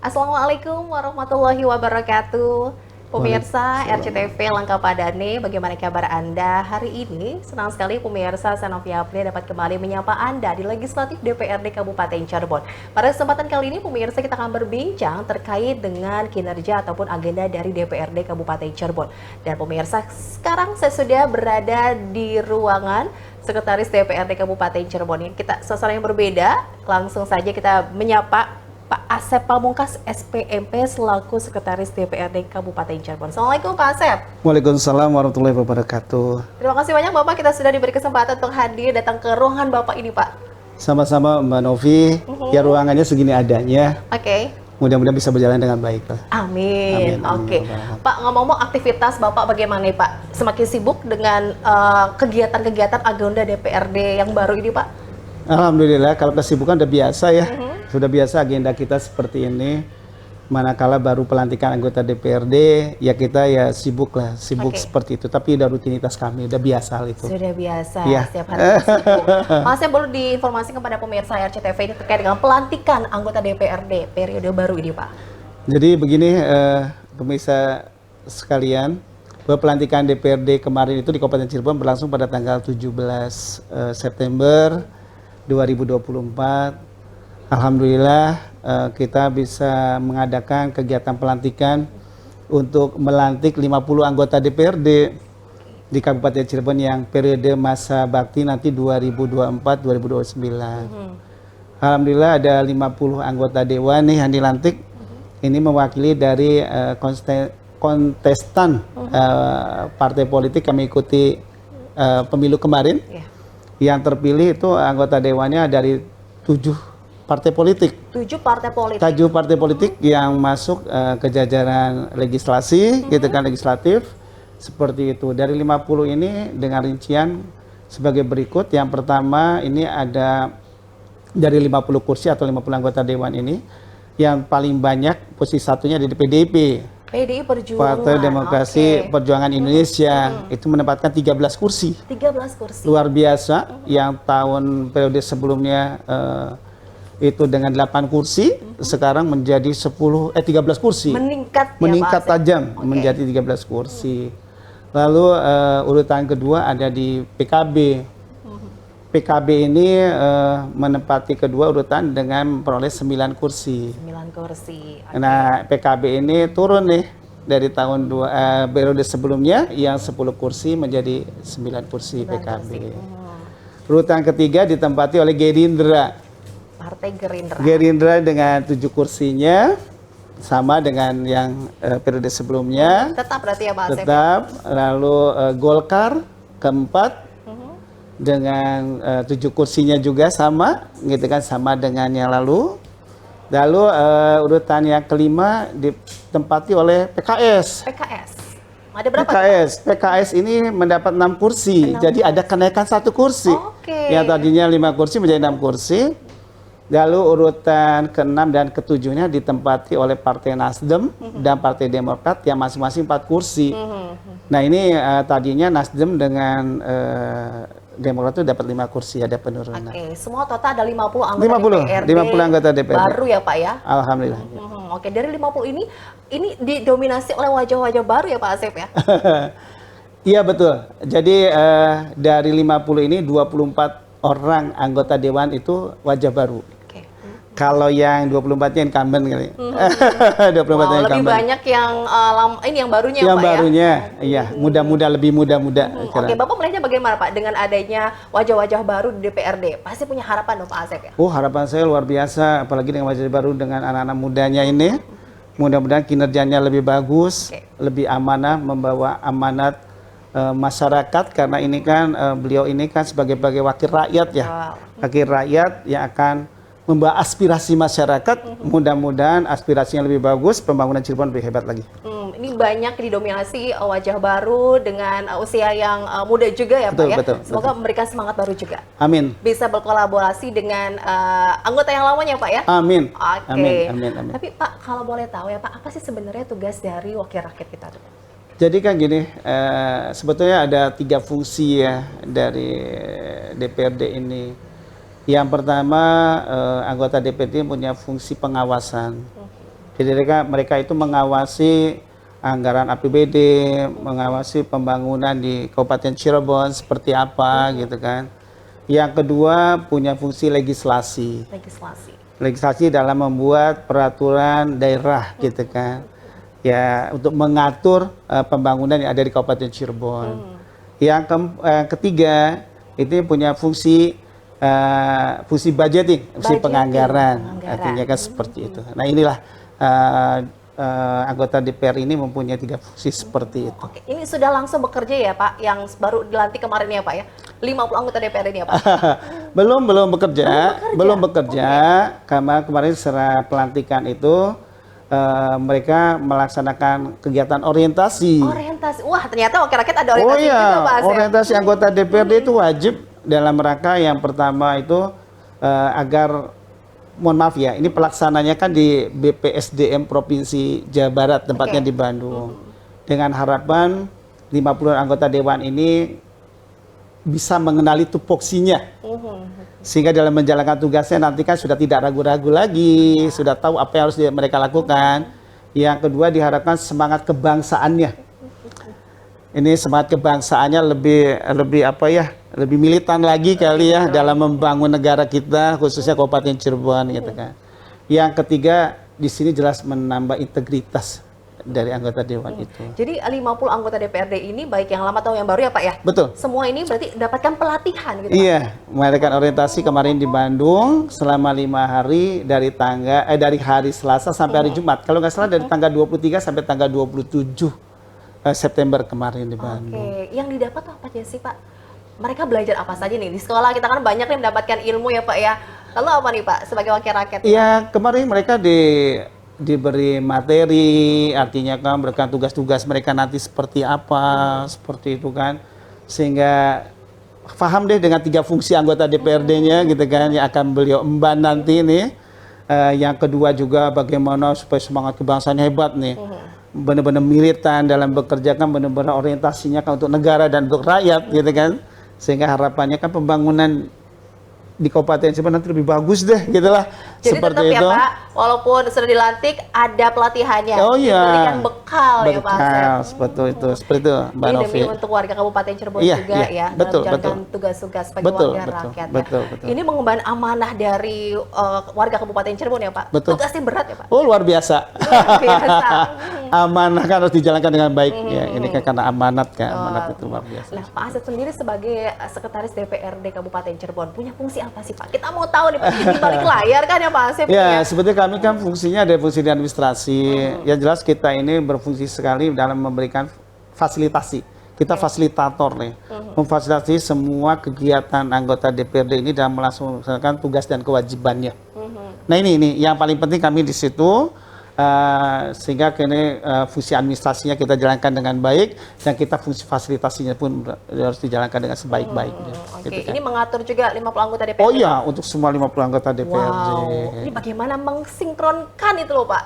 Assalamualaikum warahmatullahi wabarakatuh. Pemirsa Waalaikumsalam. RCTV Langka Padane, bagaimana kabar Anda hari ini? Senang sekali pemirsa Senovia Apri dapat kembali menyapa Anda di Legislatif DPRD Kabupaten Cirebon. Pada kesempatan kali ini pemirsa kita akan berbincang terkait dengan kinerja ataupun agenda dari DPRD Kabupaten Cirebon. Dan pemirsa, sekarang saya sudah berada di ruangan Sekretaris DPRD Kabupaten Cirebon. Ini kita suasana yang berbeda, langsung saja kita menyapa Pak Asep Pamungkas SPMP selaku Sekretaris DPRD Kabupaten Cirebon. Assalamualaikum Pak Asep. Waalaikumsalam warahmatullahi wabarakatuh. Terima kasih banyak Bapak, kita sudah diberi kesempatan untuk hadir datang ke ruangan Bapak ini Pak. Sama-sama Mbak Novi, ya ruangannya segini adanya. Oke. Mudah-mudahan bisa berjalan dengan baik lah. Amin. Amin, Oke. amin. Pak, ngomong-ngomong aktivitas Bapak bagaimana nih Pak? Semakin sibuk dengan kegiatan-kegiatan agenda DPRD yang baru ini Pak? Alhamdulillah, kalau kesibukan udah biasa ya. Sudah biasa agenda kita seperti ini. Manakala baru pelantikan anggota DPRD, ya kita ya sibuk lah, sibuk Oke. seperti itu. Tapi udah rutinitas kami, udah biasa hal itu. Sudah biasa, Iya. setiap hari sibuk. Pak Asep, boleh diinformasikan kepada pemirsa RCTV ini terkait dengan pelantikan anggota DPRD periode baru ini Pak? Jadi begini, pemirsa sekalian, bahwa pelantikan DPRD kemarin itu di Kabupaten Cirebon berlangsung pada tanggal 17 September 2024. Alhamdulillah kita bisa mengadakan kegiatan pelantikan untuk melantik 50 anggota DPRD di Kabupaten Cirebon yang periode masa bakti nanti 2024-2029. Alhamdulillah ada 50 anggota dewan nih yang dilantik. Ini mewakili dari kontestan partai politik kami ikuti pemilu kemarin. Ya. Yang terpilih itu anggota dewannya dari 7 partai politik. 7 partai politik. 7 partai politik yang masuk ke jajaran legislasi, gitu kan, legislatif. Seperti itu. Dari 50 ini dengan rincian sebagai berikut. Yang pertama ini ada dari 50 kursi atau 50 anggota dewan ini, yang paling banyak posisi satunya di PDIP. PDI Perjuangan. Partai Demokrasi Oke. Perjuangan Indonesia itu menempatkan 13 kursi. 13 kursi. Luar biasa, yang tahun periode sebelumnya itu dengan 8 kursi, sekarang menjadi 13 kursi. Meningkat ya Meningkat Pak Asep? tajam Oke. menjadi 13 kursi. Lalu urutan kedua ada di PKB. PKB ini menempati kedua urutan dengan memperoleh 9 kursi. 9 kursi. Oke. Nah, PKB ini turun nih dari tahun periode sebelumnya yang 10 kursi menjadi 9 kursi 9 PKB. kursi. Urutan ketiga ditempati oleh Gerindra. Partai Gerindra. Gerindra dengan 7 kursinya sama dengan yang periode sebelumnya. Tetap berarti ya Pak Asep? Tetap. Lalu Golkar keempat dengan 7 kursinya juga sama, gitu kan, sama dengan yang lalu. Lalu urutan yang kelima ditempati oleh PKS. PKS. Ada berapa? PKS ini mendapat 6 kursi. 6 Jadi ada kenaikan 1 kursi. Oke. Yang tadinya 5 kursi menjadi 6 kursi. Lalu urutan ke-6 dan ke-7-nya ditempati oleh Partai Nasdem dan Partai Demokrat yang masing-masing 4 kursi. Nah, ini tadinya Nasdem dengan Demokrat itu dapat 5 kursi, ada penurunan. Oke, semua total ada 50 anggota 50, DPRD. 50 anggota DPRD. Baru ya Pak ya? Alhamdulillah. Oke, dari 50 ini didominasi oleh wajah-wajah baru ya Pak Asep ya? Iya betul. Jadi dari 50 ini 24 orang anggota dewan itu wajah baru. Oke. Kalau yang 24-nya incumbent kali. 24-nya Wow, lebih incumbent. banyak yang ini yang barunya Yang Pak barunya, ya? iya, muda-muda, lebih muda-muda. Oke, Bapak melihatnya bagaimana Pak dengan adanya wajah-wajah baru di DPRD? Pasti punya harapan dong Pak Asep ya? Oh, harapan saya luar biasa, apalagi dengan wajah baru dengan anak-anak mudanya ini. Mudah-mudahan kinerjanya lebih bagus, Oke. lebih amanah, membawa amanat masyarakat, karena ini kan beliau ini kan sebagai wakil rakyat ya. Wow. Wakil rakyat yang akan membawa aspirasi masyarakat. Mudah-mudahan aspirasinya lebih bagus, pembangunan Cirebon lebih hebat lagi. Ini banyak didominasi wajah baru dengan usia yang muda juga ya Pak Betul, ya? betul, Semoga memberikan semangat baru juga. Amin. Bisa berkolaborasi dengan anggota yang lamanya Pak ya? Amin. Oke. Amin. Amin. Amin. Tapi Pak, kalau boleh tahu ya Pak, apa sih sebenarnya tugas dari wakil rakyat kita? Jadi kan gini, sebetulnya ada 3 fungsi ya dari DPRD ini. Yang pertama, anggota DPRD punya fungsi pengawasan. Jadi mereka itu mengawasi anggaran APBD, mengawasi pembangunan di Kabupaten Cirebon seperti apa gitu kan. Yang kedua punya fungsi legislasi. Legislasi dalam membuat peraturan daerah gitu kan. Ya, untuk mengatur pembangunan yang ada di Kabupaten Cirebon. Yang ketiga itu punya fungsi budgeting, fungsi penganggaran. Artinya kan seperti itu. Nah, inilah anggota DPR ini mempunyai 3 fungsi seperti itu. Oke, ini sudah langsung bekerja ya Pak, yang baru dilantik kemarin ya Pak ya? 50 anggota DPR ini ya Pak? belum bekerja. Karena kemarin secara pelantikan itu mereka melaksanakan kegiatan orientasi. Wah ternyata wakil rakyat ada orientasi juga Pak Asep. Orientasi anggota DPRD itu wajib dalam rangka yang pertama itu agar, mohon maaf ya, ini pelaksananya kan di BPSDM Provinsi Jawa Barat, tempatnya di Bandung. Dengan harapan 50 anggota dewan ini bisa mengenali tupoksinya. Sehingga dalam menjalankan tugasnya nanti kan sudah tidak ragu-ragu lagi, sudah tahu apa yang harus mereka lakukan. Yang kedua diharapkan semangat kebangsaannya. Ini semangat kebangsaannya lebih militan lagi kali ya dalam membangun negara kita, khususnya Kabupaten Cirebon gitu kan. Yang ketiga di sini jelas menambah integritas dari anggota dewan itu. Jadi 50 anggota DPRD ini baik yang lama atau yang baru ya Pak ya? Betul. Semua ini berarti mendapatkan pelatihan gitu Pak? Iya, mengadakan orientasi kemarin di Bandung selama 5 hari dari hari Selasa sampai hari Jumat. Kalau nggak salah dari tanggal 23 sampai tanggal 27 September kemarin di Bandung. Oke, yang didapat apa aja sih Pak? Mereka belajar apa saja nih? Di sekolah kita kan banyak nih mendapatkan ilmu ya Pak ya. Lalu apa nih Pak sebagai wakil rakyat? Iya, kemarin mereka diberi materi, artinya kan memberikan tugas-tugas mereka nanti seperti apa, seperti itu kan. Sehingga paham deh dengan 3 fungsi anggota DPRD-nya gitu kan, yang akan beliau emban nanti nih. Yang kedua juga bagaimana supaya semangat kebangsaan hebat nih. Benar-benar militan dalam bekerja kan, benar-benar orientasinya kan untuk negara dan untuk rakyat gitu kan. Sehingga harapannya kan pembangunan di Kabupaten Cirebon nanti lebih bagus deh gitulah. Jadi seperti tetap itu. Ya Pak, walaupun sudah dilantik ada pelatihannya. Oh iya. Diberikan bekal ya Pak. Seperti itu, Mbak Ini Novi. demi untuk warga Kabupaten Cirebon juga ya, betul, dalam menjalankan tugas-tugas sebagai warga rakyat. Betul. Ini mengemban amanah dari warga Kabupaten Cirebon ya Pak. Betul. Tugasnya berat ya Pak. Oh luar biasa. Luar biasa. Amanah kan harus dijalankan dengan baik ya. Ini kan karena amanat kan, amanat itu luar biasa. Nah Pak Asep sendiri sebagai sekretaris DPRD Kabupaten Cirebon punya fungsi apa sih Pak? Kita mau tahu nih Pak, di balik layar kan ya Pak Asep. Ya, sebetulnya kami kan fungsinya ada fungsi di administrasi. Yang jelas kita ini berfungsi sekali dalam memberikan fasilitasi. Kita fasilitator nih, memfasilitasi semua kegiatan anggota DPRD ini dalam melaksanakan tugas dan kewajibannya. Nah ini yang paling penting kami di situ. Sehingga kini fungsi administrasinya kita jalankan dengan baik dan kita fungsi fasilitasinya pun harus dijalankan dengan sebaik-baiknya. Oke, ini mengatur juga 50 anggota DPRD. Oh iya, untuk semua 50 anggota DPRD. Wow, ini bagaimana mensinkronkan itu loh Pak?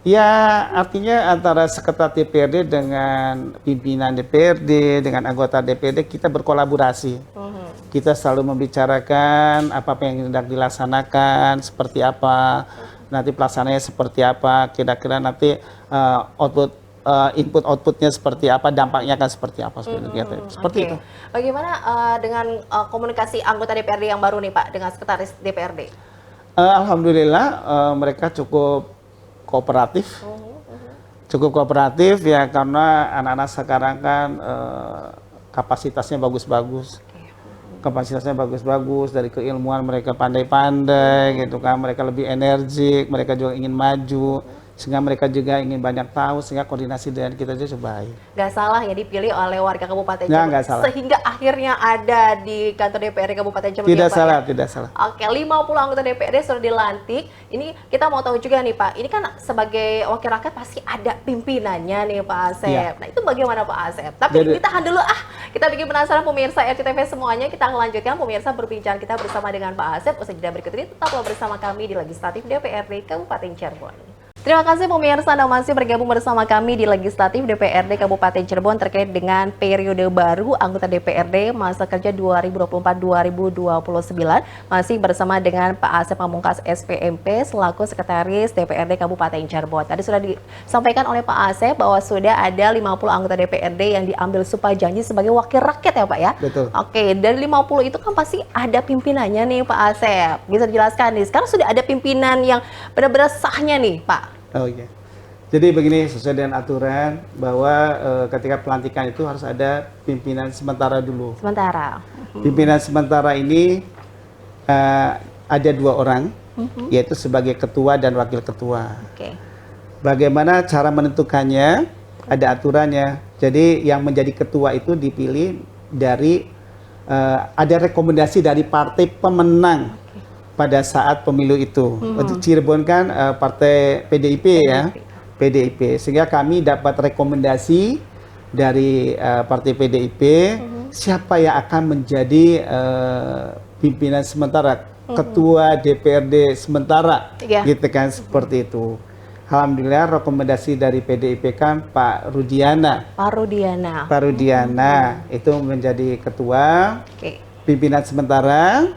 Ya, artinya antara sekretaris DPRD dengan pimpinan DPRD, dengan anggota DPRD kita berkolaborasi. Kita selalu membicarakan apa yang hendak dilaksanakan, seperti apa. Nanti pelaksananya seperti apa, kira-kira nanti input-outputnya seperti apa, dampaknya akan seperti apa, seperti itu. Bagaimana dengan komunikasi anggota DPRD yang baru nih Pak, dengan sekretaris DPRD? Alhamdulillah mereka cukup kooperatif, ya karena anak-anak sekarang kan kapasitasnya bagus-bagus. Dari keilmuan mereka pandai-pandai gitu kan, mereka lebih energik, mereka juga ingin maju, sehingga mereka juga ingin banyak tahu, sehingga koordinasi dengan kita juga baik. Gak salah ya dipilih oleh warga Kabupaten Cirebon, sehingga akhirnya ada di kantor DPRD Kabupaten Cirebon. Tidak salah. Oke, 50 anggota DPRD sudah dilantik. Ini kita mau tahu juga nih Pak, ini kan sebagai wakil rakyat pasti ada pimpinannya nih Pak Asep. Ya. Nah itu bagaimana Pak Asep? Tapi ditahan dulu kita bikin penasaran pemirsa RCTV semuanya. Kita akan lanjutkan pemirsa berbincang kita bersama dengan Pak Asep. Usai jeda berikut ini tetaplah bersama kami di Legislatif DPRD Kabupaten Cirebon. Terima kasih pemirsa, Anda masih bergabung bersama kami di Legislatif DPRD Kabupaten Cirebon terkait dengan periode baru anggota DPRD masa kerja 2024-2029. Masih bersama dengan Pak Asep Pamungkas SPMP selaku Sekretaris DPRD Kabupaten Cirebon. Tadi sudah disampaikan oleh Pak Asep bahwa sudah ada 50 anggota DPRD yang diambil sumpah janji sebagai wakil rakyat ya Pak ya? Betul. Oke, dari 50 itu kan pasti ada pimpinannya nih Pak Asep. Bisa dijelaskan nih, sekarang sudah ada pimpinan yang benar-benar sahnya nih Pak? Oh iya. Jadi begini, sesuai dengan aturan bahwa ketika pelantikan itu harus ada pimpinan sementara dulu. Sementara. Pimpinan sementara ini ada 2 orang, yaitu sebagai ketua dan wakil ketua. Oke. Bagaimana cara menentukannya? Ada aturannya. Jadi yang menjadi ketua itu dipilih dari ada rekomendasi dari partai pemenang pada saat pemilu itu. Untuk Cirebon kan partai PDIP ya, PDIP. Sehingga kami dapat rekomendasi dari partai PDIP siapa yang akan menjadi pimpinan sementara, ketua DPRD sementara, gitu kan, seperti itu. Alhamdulillah rekomendasi dari PDIP kan Pak Rudiana. Pak Rudiana itu menjadi ketua, pimpinan sementara.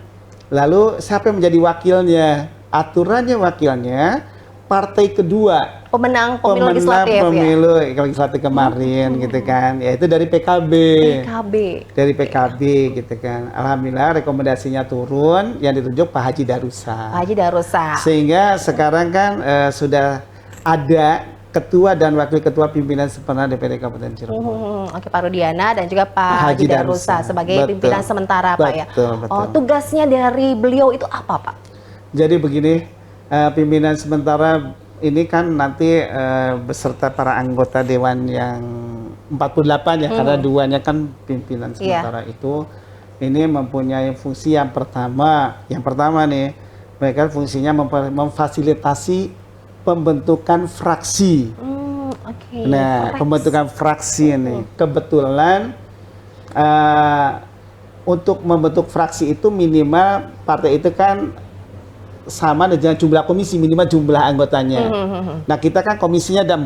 Lalu siapa yang menjadi wakilnya? Aturannya wakilnya partai kedua. Pemenang pemilu legislatif kemarin gitu kan. Yaitu dari PKB. Dari PKB gitu kan. Alhamdulillah rekomendasinya turun, yang ditunjuk Pak Haji Darussa. Sehingga sekarang kan sudah ada ketua dan wakil ketua pimpinan sementara DPRD Kabupaten Cirebon. Oke, Pak Rudiana dan juga Pak Haji Darussa sebagai pimpinan sementara Pak ya. Oh, tugasnya dari beliau itu apa Pak? Jadi begini, pimpinan sementara ini kan nanti beserta para anggota dewan yang 48 ya, karena 2-nya kan pimpinan sementara itu. Ini mempunyai fungsi yang pertama nih, mereka fungsinya memfasilitasi pembentukan fraksi. Nah, pembentukan fraksi ini kebetulan untuk membentuk fraksi itu minimal partai itu kan sama dengan jumlah komisi, minimal jumlah anggotanya. Nah, kita kan komisinya ada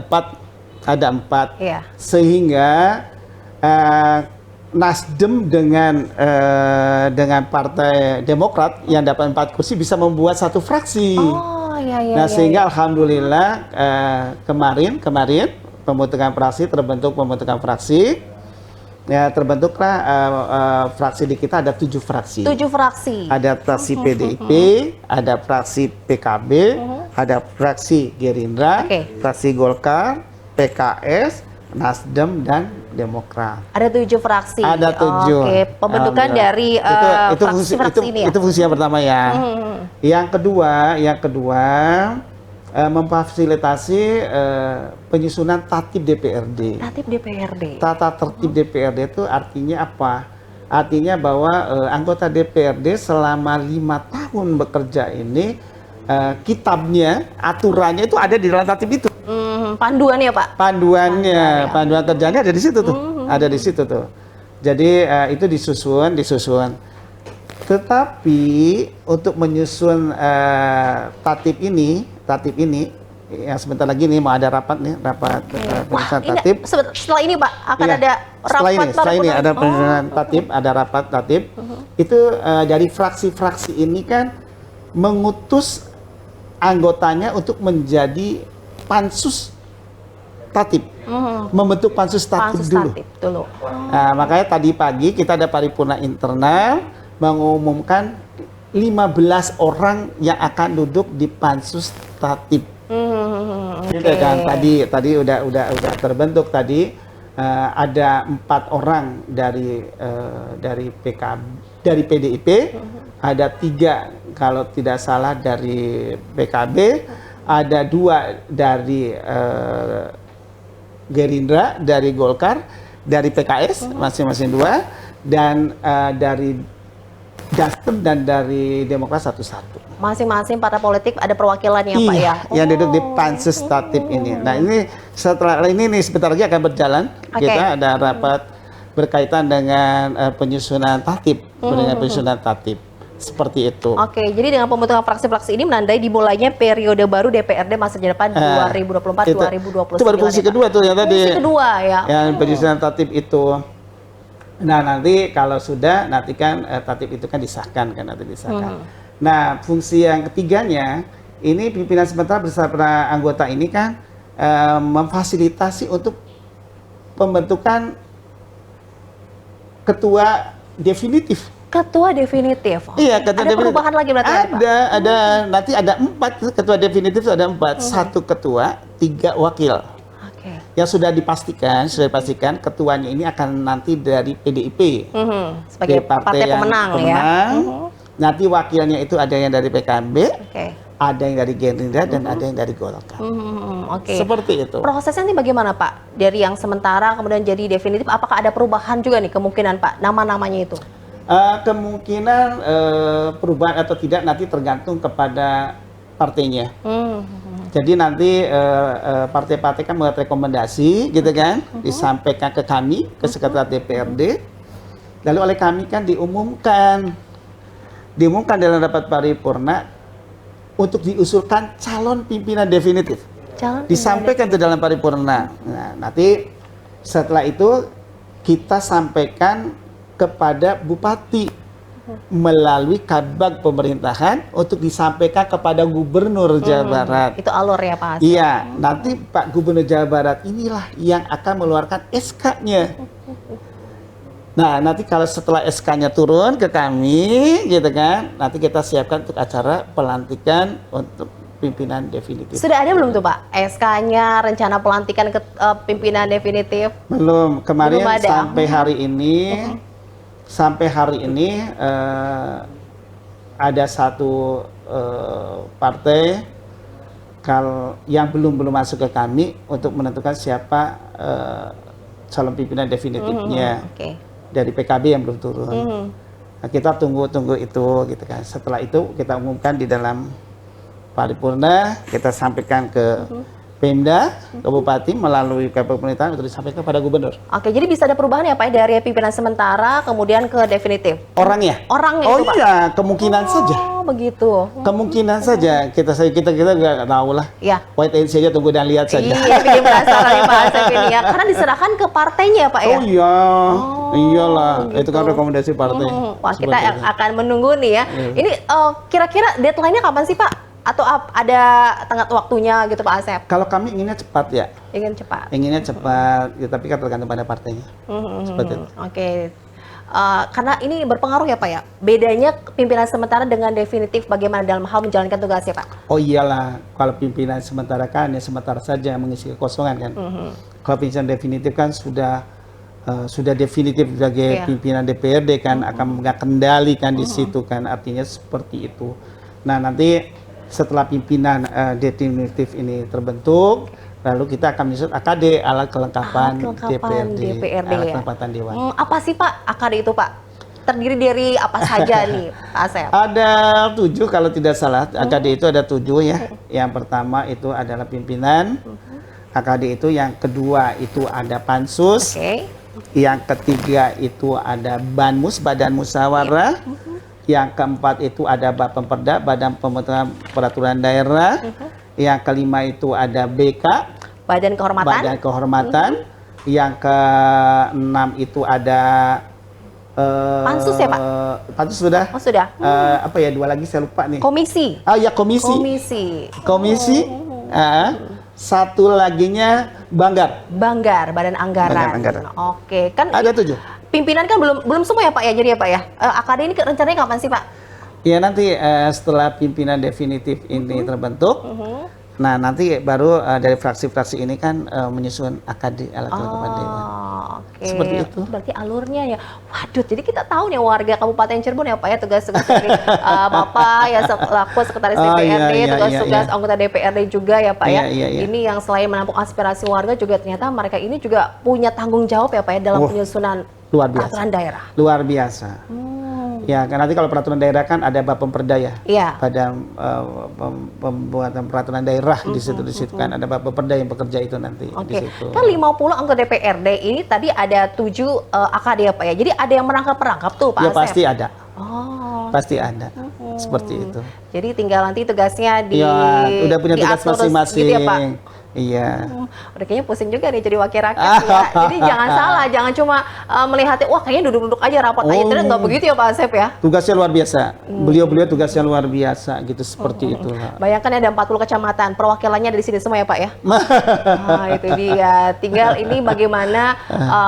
4, sehingga Nasdem dengan Partai Demokrat yang dapat 4 kursi bisa membuat satu fraksi. Sehingga alhamdulillah kemarin terbentuk pembentukan fraksi. Ya, terbentuklah fraksi di kita ada 7 fraksi. 7 fraksi. Ada fraksi PDIP, ada fraksi PKB, ada fraksi Gerindra, fraksi Golkar, PKS, Nasdem dan Demokrat. Ada 7 fraksi. Ada 7. Oke, pembentukan dari fraksi-fraksi ini ya. Itu fungsi yang pertama ya. Yang kedua memfasilitasi penyusunan tatib DPRD. Tata tertib DPRD itu artinya apa? Artinya bahwa anggota DPRD selama 5 tahun bekerja ini kitabnya, aturannya itu ada di dalam tatib itu. Panduannya Pak? Panduan kerjanya ada di situ tuh. Ada di situ tuh. Jadi itu disusun. Tetapi untuk menyusun tatib ini yang sebentar lagi nih mau ada rapat penyusunan tatib. Setelah ini Pak akan ada rapat. Setelah ini ada penyusunan tatib, ada rapat tatib. Itu dari fraksi-fraksi ini kan mengutus anggotanya untuk menjadi pansus tatib, membentuk pansus tatib dulu. Nah, makanya tadi pagi kita ada paripurna internal mengumumkan 15 orang yang akan duduk di pansus tatib. Gitu kan, tadi udah terbentuk tadi ada 4 orang dari PDIP, ada 3 kalau tidak salah dari PKB, ada 2 dari Gerindra, dari Golkar, dari PKS masing-masing 2, dan dari Nasdem dan dari Demokrat 1. Masing-masing partai politik ada perwakilannya Pak ya? Yang duduk di pansus tatib ini. Nah ini setelah ini nih sebentar lagi akan berjalan. Kita ada rapat berkaitan dengan penyusunan tatib, seperti itu. Oke, jadi dengan pembentukan fraksi-fraksi ini menandai dimulainya periode baru DPRD masa depan 2024-2029. Itu baru fungsi kedua tuh yang tadi. Fungsi kedua ya. Yang penyusunan tatib itu. Nah nanti kalau sudah, nanti kan tatib itu kan disahkan kan, nanti disahkan. Nah fungsi yang ketiganya, ini pimpinan sementara bersama anggota ini kan memfasilitasi untuk pembentukan ketua definitif. Ketua definitif. Iya, ketua ada definitif. Perubahan lagi berarti Pak? Ada, nanti ada 4 ketua definitif, ada 4. 1 ketua, 3 wakil. Oke. Yang sudah dipastikan ketuanya ini akan nanti dari PDIP. Sebagai dari partai pemenang ya. Nanti wakilnya itu ada yang dari PKB, Oke. ada yang dari Gerindra, dan ada yang dari Golkar. Oke. Seperti itu. Prosesnya ini bagaimana Pak? Dari yang sementara kemudian jadi definitif, apakah ada perubahan juga nih kemungkinan Pak? Nama-namanya itu? Kemungkinan perubahan atau tidak nanti tergantung kepada partainya. Jadi nanti partai-partai kan membuat rekomendasi, gitu kan, disampaikan ke kami, ke sekretariat DPRD, lalu oleh kami kan diumumkan dalam rapat paripurna untuk diusulkan calon pimpinan definitif. Disampaikan ke dalam paripurna. Nah, nanti setelah itu kita sampaikan kepada bupati melalui kabag pemerintahan untuk disampaikan kepada Gubernur Jawa Barat. Itu alur ya Pak? Iya, nanti Pak Gubernur Jawa Barat inilah yang akan mengeluarkan SK-nya. Nah, nanti kalau setelah SK-nya turun ke kami, gitu kan, nanti kita siapkan untuk acara pelantikan untuk pimpinan definitif. Sudah ada belum tuh Pak SK-nya, rencana pelantikan ke pimpinan definitif? Belum, kemarin Belum ada. sampai hari ini ada satu partai yang belum masuk ke kami untuk menentukan siapa calon pimpinan definitifnya. Dari PKB yang belum turun. Nah, kita tunggu itu, gitu kan. Setelah itu kita umumkan di dalam paripurna, kita sampaikan ke Pemda, ke Bupati melalui kabag pemerintahan untuk disampaikan kepada Gubernur. Oke, jadi bisa ada perubahan ya Pak dari pimpinan sementara kemudian ke definitif? Orangnya? Orangnya oh itu Pak? Iya, kemungkinan saja. Oh begitu. Kemungkinan saja. Kita nggak tahu lah. Ya. Wait and see aja, tunggu dan lihat saja. Iya, bikin penasaran nih Pak Asep ini ya. Karena diserahkan ke partainya Pak ya? Oh iya, iyalah. Gitu. Itu kan rekomendasi partai. Wah, kita akan menunggu nih ya. Ini kira-kira deadline-nya kapan sih Pak? Atau ada tenggat waktunya gitu Pak Asep? Kalau kami inginnya cepat ya. Inginnya cepat, ya, tapi kan tergantung pada partainya. Seperti itu. Oke. Karena ini berpengaruh ya Pak ya. Bedanya pimpinan sementara dengan definitif bagaimana dalam hal menjalankan tugasnya Pak? Oh iyalah, kalau pimpinan sementara kan ya sementara saja mengisi kekosongan kan. Kalau pimpinan definitif kan sudah definitif sebagai pimpinan DPRD kan akan memegang kendali kan di situ kan, artinya seperti itu. Nah nanti setelah pimpinan definitif ini terbentuk, lalu kita akan menyusun AKD, alat kelengkapan DPRD, alat kelengkapan Dewan. Apa sih Pak AKD itu Pak? Terdiri dari apa saja nih Pak Asep? Ada 7 kalau tidak salah, AKD itu ada 7 ya. Yang pertama itu adalah pimpinan, AKD itu yang kedua itu ada Pansus, yang ketiga itu ada Banmus, Badan Musyawarah, yang keempat itu ada Bapemperda, Badan Pembentukan Peraturan Daerah, yang kelima itu ada BK, Badan Kehormatan, yang keenam itu ada Pansus ya Pak? Pansus sudah? Oh sudah. Apa ya, 2 lagi saya lupa nih. Komisi. Oh ya, komisi. Satu laginya Banggar, Badan Anggaran. Oke, kan ada 7. Pimpinan kan belum semua ya Pak ya, jadi ya Pak ya. AKD ini rencananya kapan sih Pak? Ya nanti setelah pimpinan definitif ini terbentuk, nah nanti baru dari fraksi-fraksi ini kan menyusun AKD, alat kelengkapan Dewan. Seperti itu. Berarti alurnya ya. Waduh, jadi kita tahu nih warga Kabupaten Cirebon ya Pak ya, tugas-tugas dari Bapak ya selaku sekretaris DPRD, tugas-tugas anggota DPRD juga ya Pak ya. Ini yang selain menampung aspirasi warga juga ternyata mereka ini juga punya tanggung jawab ya Pak ya dalam penyusunan peraturan daerah. Luar biasa. Ya, kan nanti kalau peraturan daerah kan ada Bapemperda ya. Iya. Pada pembuatan peraturan daerah di situ kan ada Bapemperda yang bekerja itu nanti di situ. Kan 50 anggota DPRD ini tadi ada 7 AKD ya Pak ya. Jadi ada yang merangkap tuh Pak Ya Asep? pasti ada. Oh, pasti ada. Seperti itu. Jadi tinggal nanti tugasnya Ya, udah punya tugas diatur masing-masing. gitu ya, Pak? Iya. Udah kayaknya pusing juga nih jadi wakil rakyat ya. Jadi jangan salah, jangan cuma melihatnya, wah kayaknya duduk-duduk aja, rapat aja. Ternyata nggak begitu ya Pak Asep ya? Tugasnya luar biasa. Beliau-beliau tugasnya luar biasa gitu, seperti itulah. Bayangkan ada 40 kecamatan, perwakilannya dari sini semua ya Pak ya? Nah, itu dia. Tinggal ini bagaimana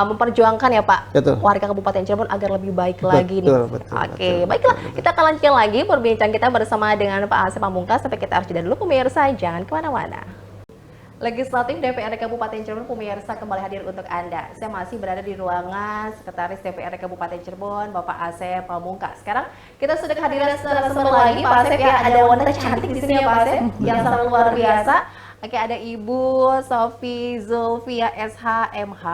memperjuangkan ya Pak, Betul. warga Kabupaten Cirebon agar lebih baik lagi nih. Betul, betul, Oke, baiklah. Kita akan lanjutkan lagi perbincangan kita bersama dengan Pak Asep Pamungkas. Sampai kita harus jeda dulu pemirsa, jangan kemana-mana. Legislatif DPRD Kabupaten Cirebon pemirsa kembali hadir untuk Anda. Saya masih berada di ruangan Sekretaris DPRD Kabupaten Cirebon, Bapak Asep Pamungkas. Sekarang kita sudah kehadiran secara lagi Pak Asep ya. Ada wanita cantik di sini ya Pak Asep, yang sangat luar biasa. Oke, ada Ibu Sofi Zulfia SH MH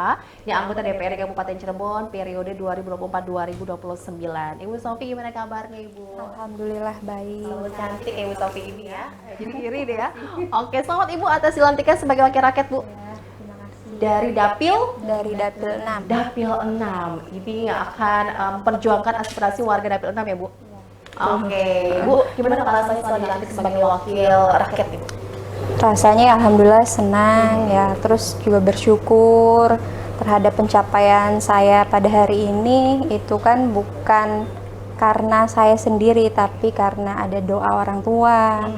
yang anggota DPRD Kabupaten Cirebon periode 2024-2029. Ibu Sofi, gimana kabarnya Ibu? Alhamdulillah baik. Selalu cantik ya Ibu Sofi ini ya. Jadi iri deh ya. Oke, selamat Ibu atas dilantiknya sebagai wakil rakyat Bu. Terima kasih. Dari Dapil Dari Dapil 6. Dapil 6. Ini yang akan memperjuangkan aspirasi warga Dapil 6 ya Bu. Oke, Bu, gimana kalau saya setelah dilantik sebagai wakil rakyat Ibu? Rasanya alhamdulillah senang ya, terus juga bersyukur terhadap pencapaian saya pada hari ini. Itu kan bukan karena saya sendiri, tapi karena ada doa orang tua,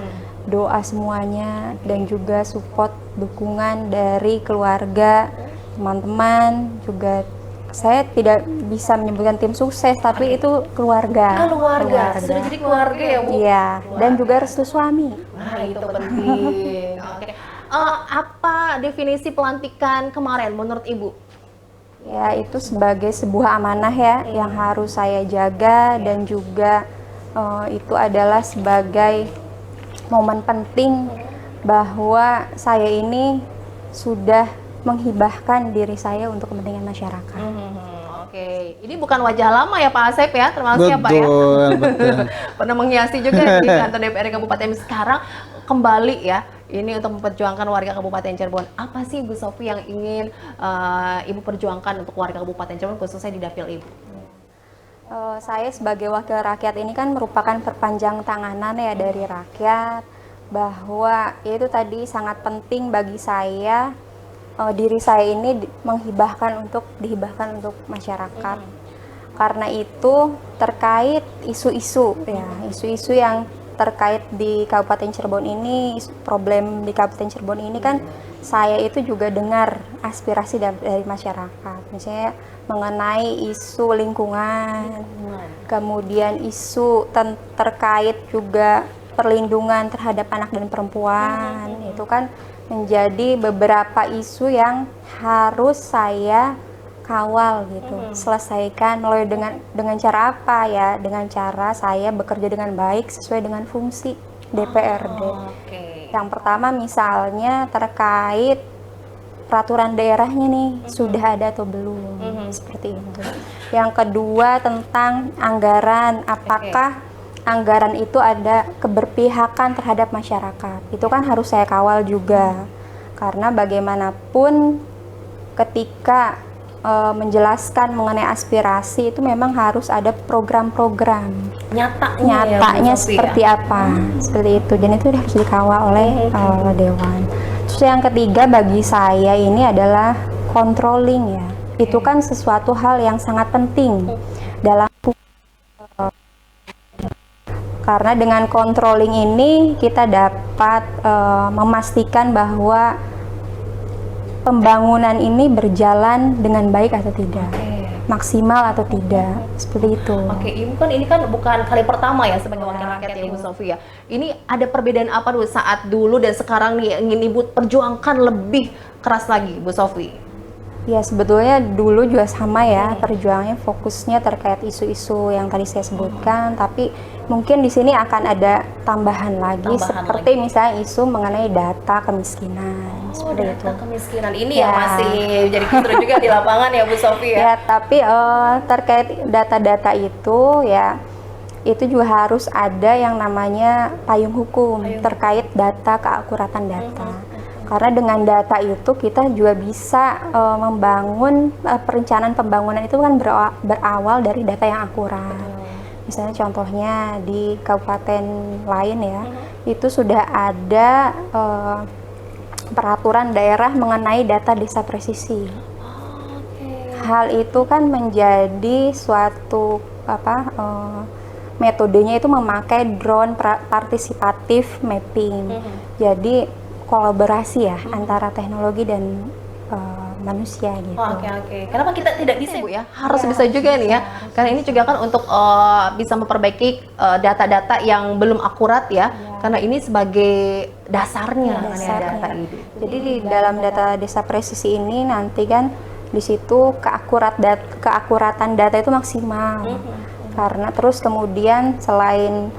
doa semuanya, dan juga support dukungan dari keluarga, teman-teman juga. Saya tidak bisa menyebutkan tim sukses, tapi itu keluarga. Keluarga. Sudah jadi keluarga ya Bu? Iya, dan juga restu suami. Nah, itu penting. Oke. Apa definisi pelantikan kemarin menurut Ibu? Ya, itu sebagai sebuah amanah ya yang harus saya jaga, dan juga itu adalah sebagai momen penting bahwa saya ini sudah menghibahkan diri saya untuk kepentingan masyarakat. Oke, ini bukan wajah lama ya Pak Asep ya, termasuk ya Pak ya. Betul. Pernah menghiasi juga di kantor DPRD Kabupaten. Sekarang kembali ya, ini untuk memperjuangkan warga Kabupaten Cirebon. Apa sih Bu Sofi yang ingin Ibu perjuangkan untuk warga Kabupaten Cirebon, khususnya di dapil Ibu? Saya sebagai wakil rakyat ini kan merupakan perpanjang tanganan ya dari rakyat, bahwa itu tadi sangat penting bagi saya, diri saya ini dihibahkan untuk masyarakat. Karena itu terkait isu-isu ya, isu-isu yang terkait di Kabupaten Cirebon ini, problem di Kabupaten Cirebon ini kan saya itu juga dengar aspirasi dari masyarakat. Misalnya mengenai isu lingkungan, kemudian isu terkait juga perlindungan terhadap anak dan perempuan. Itu kan menjadi beberapa isu yang harus saya kawal gitu, selesaikan melalui dengan cara apa ya? Dengan cara saya bekerja dengan baik sesuai dengan fungsi DPRD. Yang pertama misalnya terkait peraturan daerahnya nih, sudah ada atau belum, seperti itu. Yang kedua tentang anggaran, apakah anggaran itu ada keberpihakan terhadap masyarakat. Itu kan harus saya kawal juga, karena bagaimanapun ketika menjelaskan mengenai aspirasi itu memang harus ada program-program nyatanya seperti apa, seperti itu, dan itu harus dikawal oleh Dewan. Terus yang ketiga bagi saya ini adalah controlling ya, itu kan sesuatu hal yang sangat penting dalam, karena dengan controlling ini kita dapat memastikan bahwa pembangunan ini berjalan dengan baik atau tidak, maksimal atau tidak, seperti itu. Oke, Ibu kan ini kan bukan kali pertama ya sebagai wakil rakyat ya Bu Sofi ya. Ini ada perbedaan apa dulu saat dulu dan sekarang nih ingin Ibu perjuangkan lebih keras lagi Bu Sofi? Ya sebetulnya dulu juga sama ya, perjuangannya fokusnya terkait isu-isu yang tadi saya sebutkan, tapi mungkin di sini akan ada tambahan lagi seperti misalnya isu mengenai data kemiskinan, seperti itu. Data kemiskinan ini ya masih jadi kisru juga di lapangan ya Bu Sofi ya. Ya, tapi terkait data-data itu ya, itu juga harus ada yang namanya payung hukum terkait data, keakuratan data. Karena dengan data itu kita juga bisa membangun perencanaan pembangunan itu kan berawal dari data yang akurat. Misalnya contohnya di kabupaten lain ya, itu sudah ada peraturan daerah mengenai data desa presisi. Hal itu kan menjadi suatu metodenya itu memakai drone partisipatif mapping. Jadi kolaborasi ya antara teknologi dan manusia gitu. Oke. Kenapa kita tidak bisa Bu ya? Harus Ya, bisa juga nih ya. Karena ini juga kan untuk bisa memperbaiki data-data yang belum akurat ya. Karena ini sebagai dasarnya kan ya, Dasarnya. data ini. Jadi di dalam data desa presisi ini nanti kan di situ keakuratan data itu maksimal. Karena terus kemudian selain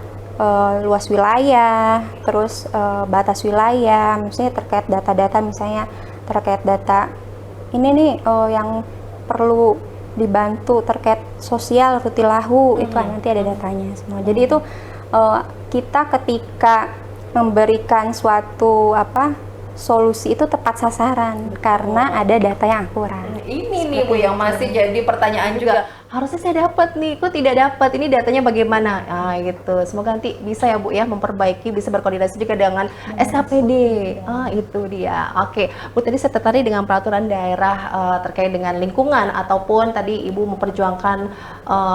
luas wilayah, terus batas wilayah, misalnya terkait data-data misalnya terkait data ini nih yang perlu dibantu terkait sosial rutilahu itu kan nanti ada datanya semua. Jadi itu kita ketika memberikan suatu solusi itu tepat sasaran karena ada data yang akurat. Ini nih Bu yang masih jadi pertanyaan juga. Harusnya saya dapat nih, kok tidak dapat? Ini datanya bagaimana? Nah, gitu. Semoga nanti bisa ya Bu ya memperbaiki, bisa berkoordinasi juga dengan SKPD. Itu dia. Oke, Bu tadi saya tertarik dengan peraturan daerah terkait dengan lingkungan ataupun tadi Ibu memperjuangkan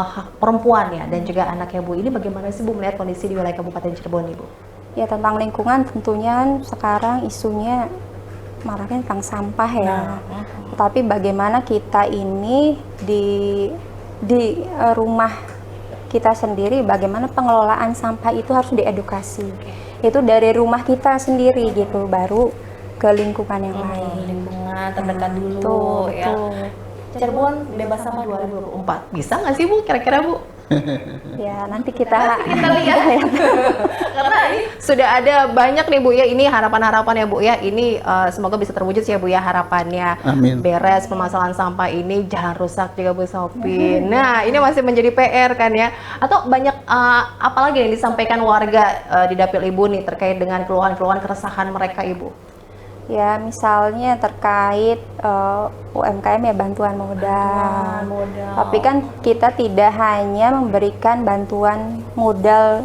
hak perempuan ya dan juga anaknya Bu. Ini bagaimana sih Bu melihat kondisi di wilayah Kabupaten Cirebon Ibu? Ya tentang lingkungan tentunya sekarang isunya maraknya tentang sampah ya. Tetapi bagaimana kita ini di rumah kita sendiri, bagaimana pengelolaan sampah itu harus diedukasi. Itu dari rumah kita sendiri gitu, baru ke lingkungan yang lain. Lingkungan terdekat dulu ya. Betul. Cirebon bebas sampah 2024. Bisa nggak sih Bu kira-kira Bu? Ya nanti kita lihat karena ini sudah ada banyak nih Bu ya, ini harapan-harapan ya Bu ya, ini semoga bisa terwujud ya Bu ya harapannya. Amin. Beres permasalahan sampah ini, jangan rusak juga Bu Sofi. Nah ini masih menjadi PR kan ya, atau banyak apalagi yang disampaikan warga di dapil Ibu nih terkait dengan keluhan-keluhan keresahan mereka Ibu? Ya misalnya terkait UMKM ya bantuan modal. Tapi kan kita tidak hanya memberikan bantuan modal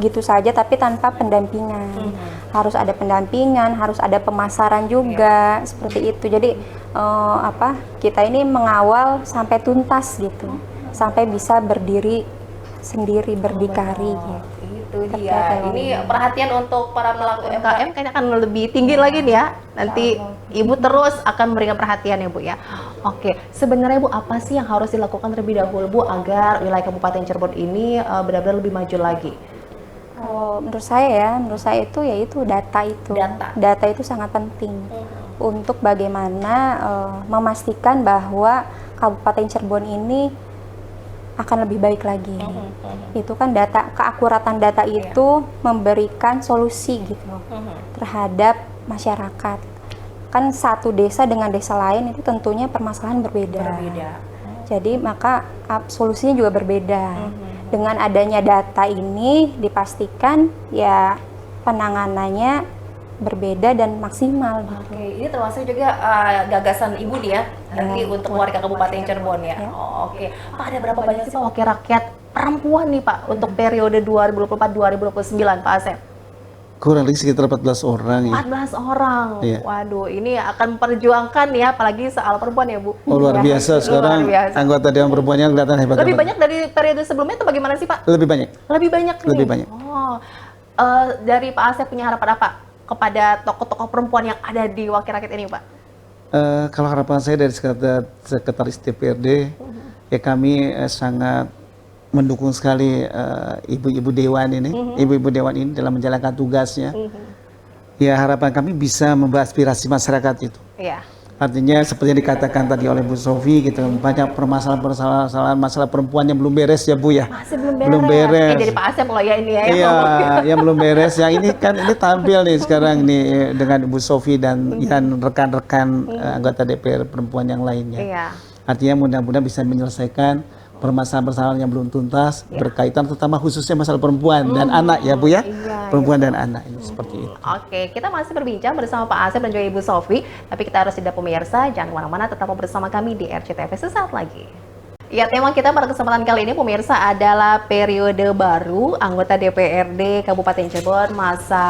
gitu saja tapi tanpa pendampingan. Harus ada pendampingan, harus ada pemasaran juga seperti itu. Jadi kita ini mengawal sampai tuntas gitu. Sampai bisa berdiri sendiri, berdikari gitu. Itu dia. Ini perhatian untuk para pelaku UMKM kayaknya akan lebih tinggi lagi nih ya. Nanti Ibu terus akan memberikan perhatian ya Bu ya. Oke, sebenarnya Bu apa sih yang harus dilakukan terlebih dahulu Bu agar wilayah Kabupaten Cirebon ini benar-benar lebih maju lagi? Kalau menurut saya itu yaitu data itu. Data itu sangat penting untuk bagaimana memastikan bahwa Kabupaten Cirebon ini akan lebih baik lagi. Itu kan keakuratan data itu memberikan solusi gitu terhadap masyarakat. Kan satu desa dengan desa lain itu tentunya permasalahan berbeda. Jadi maka solusinya juga berbeda. Dengan adanya data ini dipastikan ya penanganannya berbeda dan maksimal gitu. Oke, ini termasuk juga gagasan Ibu nih ya, nanti untuk warga Kabupaten Cirebon ya. Oke. Pak, ada berapa banyak sih Pak wakil rakyat perempuan nih Pak untuk periode 2024-2029 Pak Asep? Kurang lebih sekitar 14 orang ya. 14 orang. Iya. Waduh, ini akan memperjuangkan ya, apalagi soal perempuan ya Bu. Oh, luar biasa sekarang anggota dewan perempuannya kelihatan hebat. Lebih banyak dari periode sebelumnya atau bagaimana sih Pak? Lebih banyak. Lebih banyak nih. Lebih banyak. Oh, dari Pak Asep punya harapan apa kepada tokoh-tokoh perempuan yang ada di wakil rakyat ini Pak? Kalau harapan saya dari sekretaris DPRD, ya kami sangat mendukung sekali ibu-ibu dewan ini, ibu-ibu dewan ini dalam menjalankan tugasnya. Ya harapan kami bisa membahas aspirasi masyarakat itu. Iya. Artinya seperti yang dikatakan tadi oleh Bu Sofi gitu, banyak permasalahan masalah perempuan yang belum beres ya Bu ya. Masih belum beres. Belum beres. Jadi Pak Asep loh ya ini ya. Iya, yang belum beres. Yang ini kan ini tampil nih sekarang nih dengan Bu Sofi dan rekan-rekan anggota DPR perempuan yang lainnya. Iya. Artinya mudah-mudahan bisa menyelesaikan permasalahan-permasalahan yang belum tuntas berkaitan terutama khususnya masalah perempuan dan anak ya Bu ya. Perempuan dan anak ini seperti itu. Oke, kita masih berbincang bersama Pak Asep dan juga Ibu Sofi, tapi kita harus tidak pemirsa, jangan kemana-mana, tetap bersama kami di RCTV sesaat lagi. Ya, tema kita pada kesempatan kali ini pemirsa adalah periode baru anggota DPRD Kabupaten Cirebon masa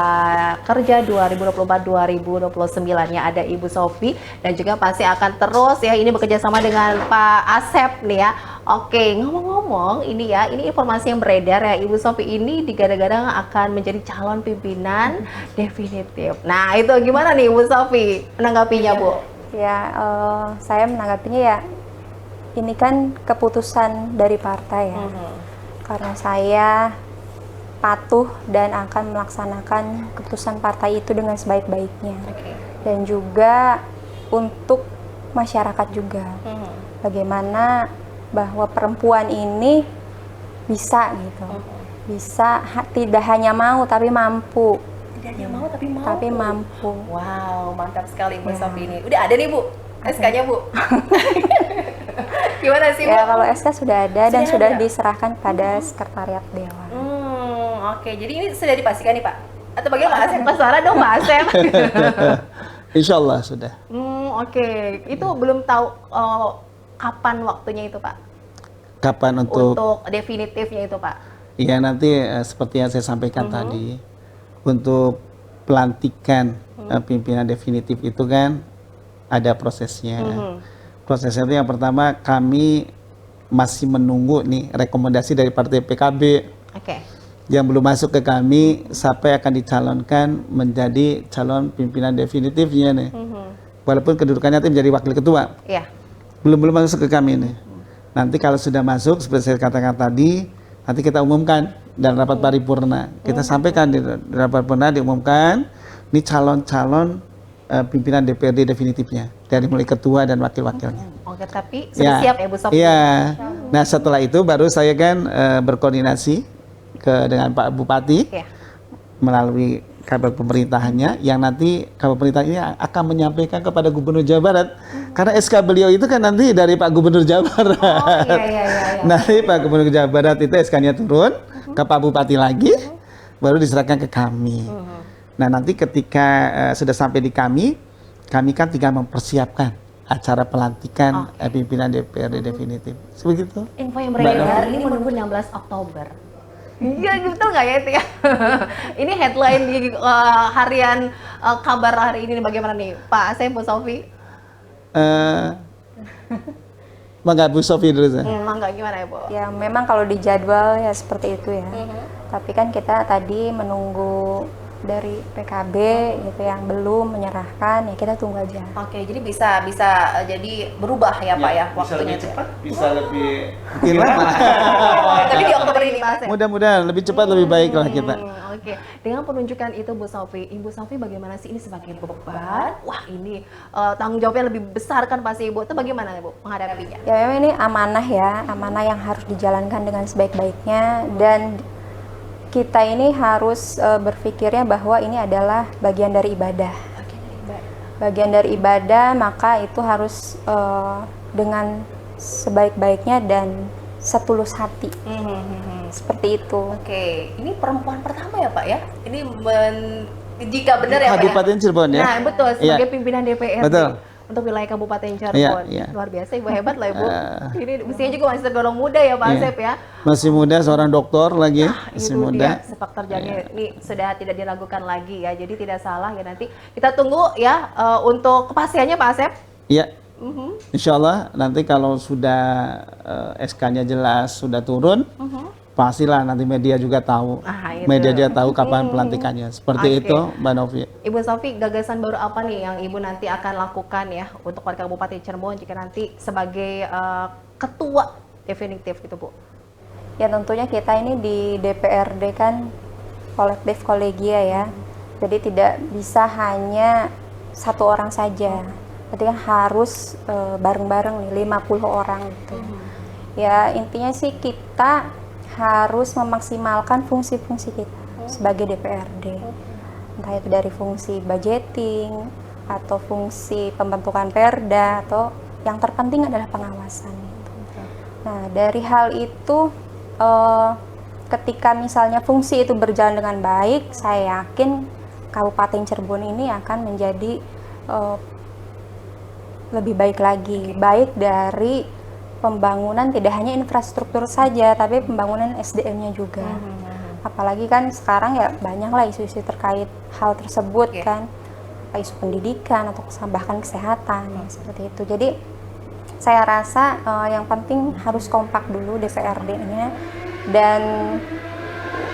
kerja 2024-2029-nya ada Ibu Sofi dan juga pasti akan terus ya ini bekerja sama dengan Pak Asep nih ya. Oke, ngomong-ngomong ini ya, ini informasi yang beredar ya Ibu Sofi ini digadang-gadang akan menjadi calon pimpinan definitif. Nah, itu gimana nih Ibu Sofi menanggapinya, Bu? Ya, saya menanggapinya ya, ini kan keputusan dari partai ya. Karena saya patuh dan akan melaksanakan keputusan partai itu dengan sebaik-baiknya. Dan juga untuk masyarakat juga. Bagaimana bahwa perempuan ini bisa gitu. Bisa tidak hanya mau tapi mampu. Tidak hanya mau tapi mampu. Tapi mampu. Wow, mantap sekali Bu Sofi ini. Udah ada nih Bu, SK-nya Bu. Gimana sih Bu? Ya kalau SK sudah ada dan sudah ada? diserahkan pada sekretariat dewan. Oke, jadi ini sudah dipastikan nih Pak? Atau bagaimana Pak Asep? Pas suara dong Pak Asep. Insya Allah sudah. Oke. Itu belum tahu kapan waktunya itu Pak? Kapan untuk Definitifnya itu Pak? ya nanti seperti yang saya sampaikan tadi, untuk pelantikan pimpinan definitif itu kan ada prosesnya. Prosesnya itu yang pertama kami masih menunggu nih rekomendasi dari partai PKB. Oke. Yang belum masuk ke kami sampai akan dicalonkan menjadi calon pimpinan definitifnya nih. Walaupun kedudukannya itu menjadi wakil ketua. Iya. Belum masuk ke kami nih. Nanti kalau sudah masuk seperti saya katakan tadi, nanti kita umumkan dalam rapat paripurna. Kita sampaikan di rapat paripurna diumumkan ini calon-calon pimpinan DPRD definitifnya dari mulai ketua dan wakil-wakilnya. Oke, tapi sudah siap ya Bu Sofi? Iya. Nah setelah itu baru saya kan berkoordinasi dengan Pak Bupati Iya. melalui kabar pemerintahannya yang nanti kabar pemerintahan ini akan menyampaikan kepada Gubernur Jawa Barat karena SK beliau itu kan nanti dari Pak Gubernur Jawa Barat. Oh iya. Nanti Pak Gubernur Jawa Barat itu SK-nya turun ke Pak Bupati lagi baru diserahkan ke kami. Nah nanti ketika sudah sampai di kami kan tinggal mempersiapkan acara pelantikan pimpinan DPRD definitif. Sebegitu. Info yang beredar ini menunggu 16 Oktober. Iya, betul nggak ya itu ya? Ini headline di harian kabar hari ini bagaimana nih Pak Asep, Bu Sofi? Mangga Bu Sofi dulu saya. Mangga gimana ya Bu? Ya memang kalau di jadwal ya seperti itu ya. Tapi kan kita tadi menunggu dari PKB gitu yang belum menyerahkan, ya kita tunggu aja. Oke, jadi bisa jadi berubah ya Pak ya waktunya itu. Bisa lebih lama. Tapi di Oktober ini Pak Asep. Mudah-mudahan lebih cepat lebih baik lah kita. Oke, dengan penunjukan itu Bu Sofi, Ibu Sofi bagaimana sih ini sebagai beban? Wah ini tanggung jawabnya lebih besar kan pasti Ibu. Itu bagaimana Bu menghadapinya? Ya memang ini amanah ya, amanah yang harus dijalankan dengan sebaik-baiknya dan kita ini harus berpikirnya bahwa ini adalah bagian dari ibadah. Bagian dari ibadah, maka itu harus dengan sebaik-baiknya dan setulus hati. Seperti itu. Oke, ini perempuan pertama ya Pak ya? Ini jika benar ya Pak ya? Kabupaten Cirebon ya. Nah betul, sebagai pimpinan DPRD. Betul. Untuk wilayah Kabupaten Cirebon. Iya. Luar biasa Ibu, hebat lah Ibu. Ini usianya juga masih tergolong muda ya Pak Asep ya. Masih muda, seorang doktor lagi. Masih Itu muda. dia, sepak terjangnya ini sudah tidak diragukan lagi ya. Jadi tidak salah ya, nanti kita tunggu ya untuk kepastiannya Pak Asep. Iya. Insya Allah nanti kalau sudah SK-nya jelas sudah turun, pastilah nanti media juga tahu. Itu. Media dia tahu kapan pelantikannya. Seperti itu, Mbak Novi. Ibu Sofi, gagasan baru apa nih yang Ibu nanti akan lakukan ya untuk warga Kabupaten Cirebon jika nanti sebagai ketua definitif gitu Bu? Ya tentunya kita ini di DPRD kan kolektif kolegia ya. Jadi tidak bisa hanya satu orang saja. Berarti kan harus bareng-bareng nih 50 orang gitu. Ya intinya sih kita harus memaksimalkan fungsi-fungsi kita sebagai DPRD. Entah itu dari fungsi budgeting atau fungsi pembentukan perda atau yang terpenting adalah pengawasan gitu. Nah, dari hal itu ketika misalnya fungsi itu berjalan dengan baik, saya yakin Kabupaten Cirebon ini akan menjadi lebih baik lagi, baik dari pembangunan tidak hanya infrastruktur saja, tapi pembangunan SDM-nya juga. Apalagi kan sekarang ya banyak lah isu-isu terkait hal tersebut kan, isu pendidikan atau bahkan kesehatan seperti itu. Jadi saya rasa yang penting harus kompak dulu DPRD-nya, dan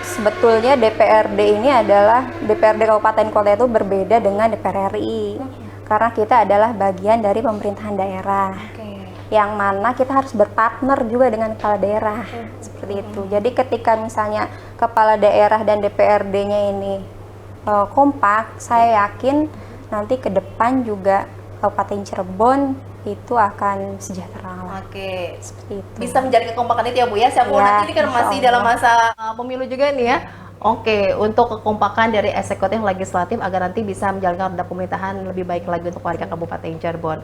sebetulnya DPRD ini adalah DPRD Kabupaten Kota itu berbeda dengan DPR RI karena kita adalah bagian dari pemerintahan daerah. Yang mana kita harus berpartner juga dengan kepala daerah seperti itu. Jadi ketika misalnya kepala daerah dan DPRD-nya ini kompak, saya yakin nanti ke depan juga Kabupaten Cirebon itu akan sejahtera lah. Seperti itu. Bisa menjadi kekompakan itu ya Bu ya. Siapa nanti ini kan masih dalam masa pemilu juga nih ya. Untuk kekompakan dari eksekutif legislatif agar nanti bisa menjalankan roda pemerintahan lebih baik lagi untuk warga Kabupaten Cirebon.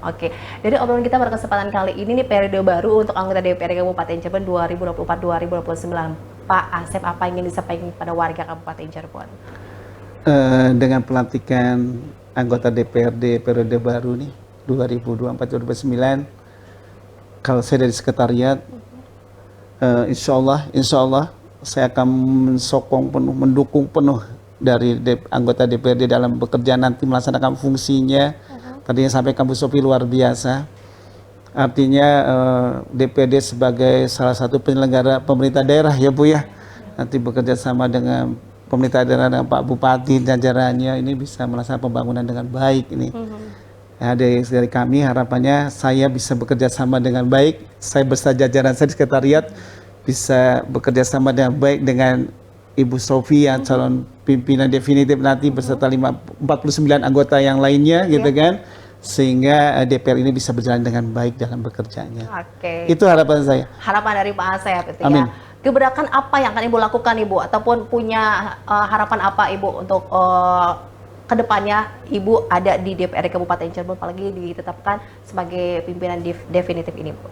Dari obrolan kita pada kesempatan kali ini nih periode baru untuk anggota DPRD Kabupaten Cirebon 2024-2029. Pak Asep, apa yang ingin disampaikan pada warga Kabupaten Cirebon? Dengan pelantikan anggota DPRD periode baru nih 2024-2029, kalau saya dari sekretariat, insya Allah saya akan mensokong penuh, mendukung penuh dari anggota DPRD dalam bekerja nanti melaksanakan fungsinya. Tadinya sampaikan Bu Sofi luar biasa. Artinya DPRD sebagai salah satu penyelenggara pemerintah daerah ya Bu ya. Nanti bekerja sama dengan pemerintah daerah dengan Pak Bupati dan jajarannya ini bisa melaksanakan pembangunan dengan baik ini. Ya, dari kami harapannya saya bisa bekerja sama dengan baik. Saya beserta jajaran saya di sekretariat bisa bekerja sama dengan baik dengan Ibu Sofi yang calon pimpinan definitif nanti beserta 49 anggota yang lainnya gitu kan, sehingga DPR ini bisa berjalan dengan baik dalam bekerjanya. Itu harapan saya. Harapan dari Pak Asep itu Amin. ya. Gebrakan apa yang akan Ibu lakukan Ibu, ataupun punya harapan apa Ibu untuk kedepannya Ibu ada di DPRD Kabupaten Cirebon, apalagi ditetapkan sebagai pimpinan definitif ini Bu?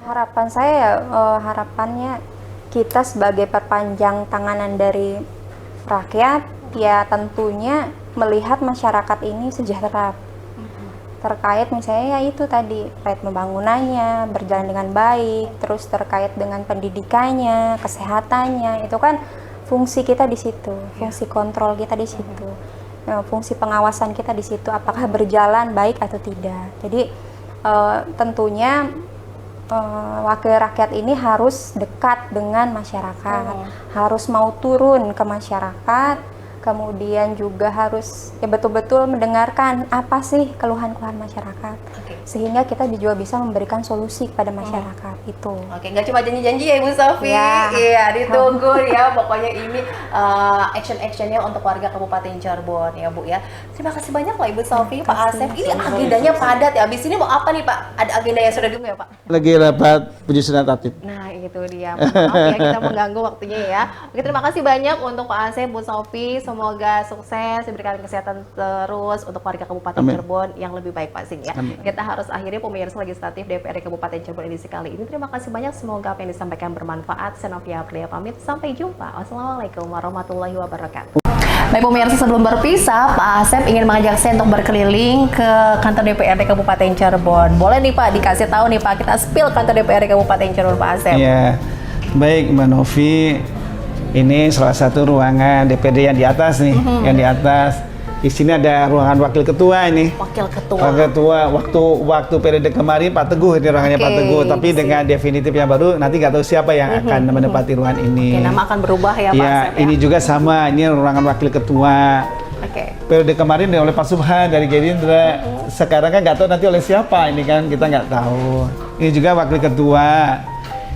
Harapan saya harapannya kita sebagai perpanjang tanganan dari rakyat ya tentunya melihat masyarakat ini sejahtera terkait misalnya ya itu tadi terkait pembangunannya berjalan dengan baik, terus terkait dengan pendidikannya, kesehatannya, itu kan fungsi kita di situ, fungsi kontrol kita di situ, fungsi pengawasan kita di situ apakah berjalan baik atau tidak. Jadi tentunya wakil rakyat ini harus dekat dengan masyarakat, harus mau turun ke masyarakat, kemudian juga harus ya betul-betul mendengarkan apa sih keluhan-keluhan masyarakat, sehingga kita juga bisa memberikan solusi kepada masyarakat itu. Nggak cuma janji-janji ya Ibu Sofi, iya ditunggu ya pokoknya ini action-actionnya untuk warga Kabupaten Cirebon ya Bu ya. Terima kasih banyak loh Ibu Sofi, Pak Asep. Ini agendanya padat ya. Abis ini mau apa nih Pak? Ada agenda yang sudah ditunggu ya Pak? Lagi rapat penyusunan tatib. Nah itu dia. Maaf ya kita mengganggu waktunya ya. Terima kasih banyak untuk Pak Asep, Bu Sofi. Semoga sukses, diberikan kesehatan terus untuk warga Kabupaten Cirebon yang lebih baik pastinya. Kita harus akhiri pemirsa legislatif DPRD Kabupaten Cirebon edisi kali ini. Terima kasih banyak, semoga apa yang disampaikan bermanfaat. Saya Novia Aprilia pamit, sampai jumpa. Wassalamualaikum warahmatullahi wabarakatuh. Baik pemirsa, sebelum berpisah, Pak Asep ingin mengajak saya untuk berkeliling ke kantor DPRD Kabupaten Cirebon. Boleh nih Pak, dikasih tahu nih Pak, kita spill kantor DPRD Kabupaten Cirebon Pak Asep. Iya, baik Mbak Novi. Ini salah satu ruangan DPRD yang di atas nih, yang di atas. Di sini ada ruangan wakil ketua ini. Wakil ketua. Wakil ketua. Waktu periode kemarin Pak Teguh, ini ruangannya Pak Teguh. Tapi dengan definitif yang baru, nanti nggak tahu siapa yang akan menempati ruangan ini. Nama akan berubah ya Pak Asep. Ini juga sama. Ini ruangan wakil ketua. Periode kemarin oleh Pak Subhan dari Gerindra. Sekarang kan nggak tahu nanti oleh siapa. Ini kan kita nggak tahu. Ini juga wakil ketua.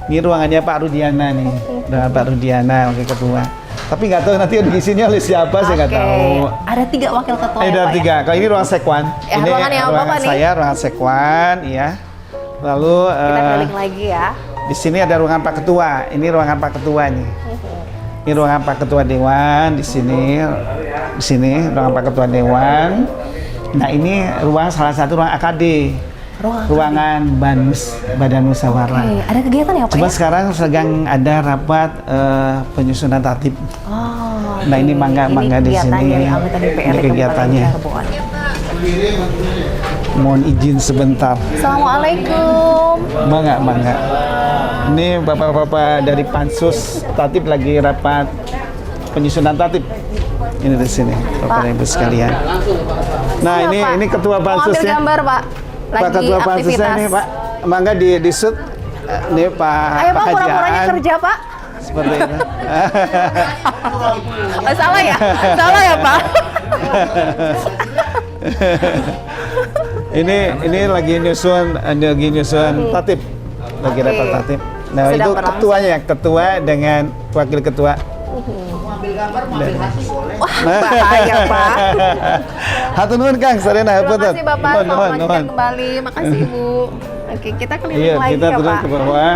Ini ruangannya Pak Rudiana nih, Pak Rudiana wakil ketua. Tapi nggak tahu nanti diisinya oleh siapa, saya nggak tahu. Ada 3 wakil ketua ya Ada Pak 3. Kalau ini ruang sekwan. Ini ruangan yang apa Pak nih? Saya ruangan sekwan, ya. Lalu kita keliling lagi ya. Di sini ada ruangan Pak Ketua. Ini ruangan Pak Ketua nih. Ini ruangan Pak Ketua Dewan di sini. Di sini ruangan Pak Ketua Dewan. Nah ini ruang salah satu ruang AKD. Ruangan BANUS, Badan Musyawarah. Ada kegiatan ya Pak? Cuma sekarang sedang ada rapat penyusunan tatib. Nah ini mangga di sini. Ini kegiatannya. Ini kegiatannya. Mohon izin sebentar. Assalamualaikum. Mangga. Ini bapak-bapak dari Pansus Tatip lagi rapat penyusunan Tatip. Ini di sini, Bapak Ibu sekalian. Nah, Iya, ini Pak. ketua Mau ambil Pansusnya. gambar, Pak. Pak Lagi ketua Pansusnya aktivitas. nih, Pak. Mangga di shoot. Nih Pak Ayo, Pak, Hajian. pura-puranya kerja, Pak. Seperti itu. Oh, salah ya? Salah ya, Pak? ini lagi nyusun Tatip. Lagi Oke. rapat Tatip. Nah, Sedang itu berlangsung. ketuanya, ketua dengan wakil ketua. Wah, bahaya, Pak. Hatur nuhun Kang, sarena Terima kasih, Bapak. Nuhun, Selamat nuhun, melanjutkan nuhun. kembali. Makasih, Ibu. Oke, kita keliling Iya, lagi kita ya, turun Pak. ke bawah.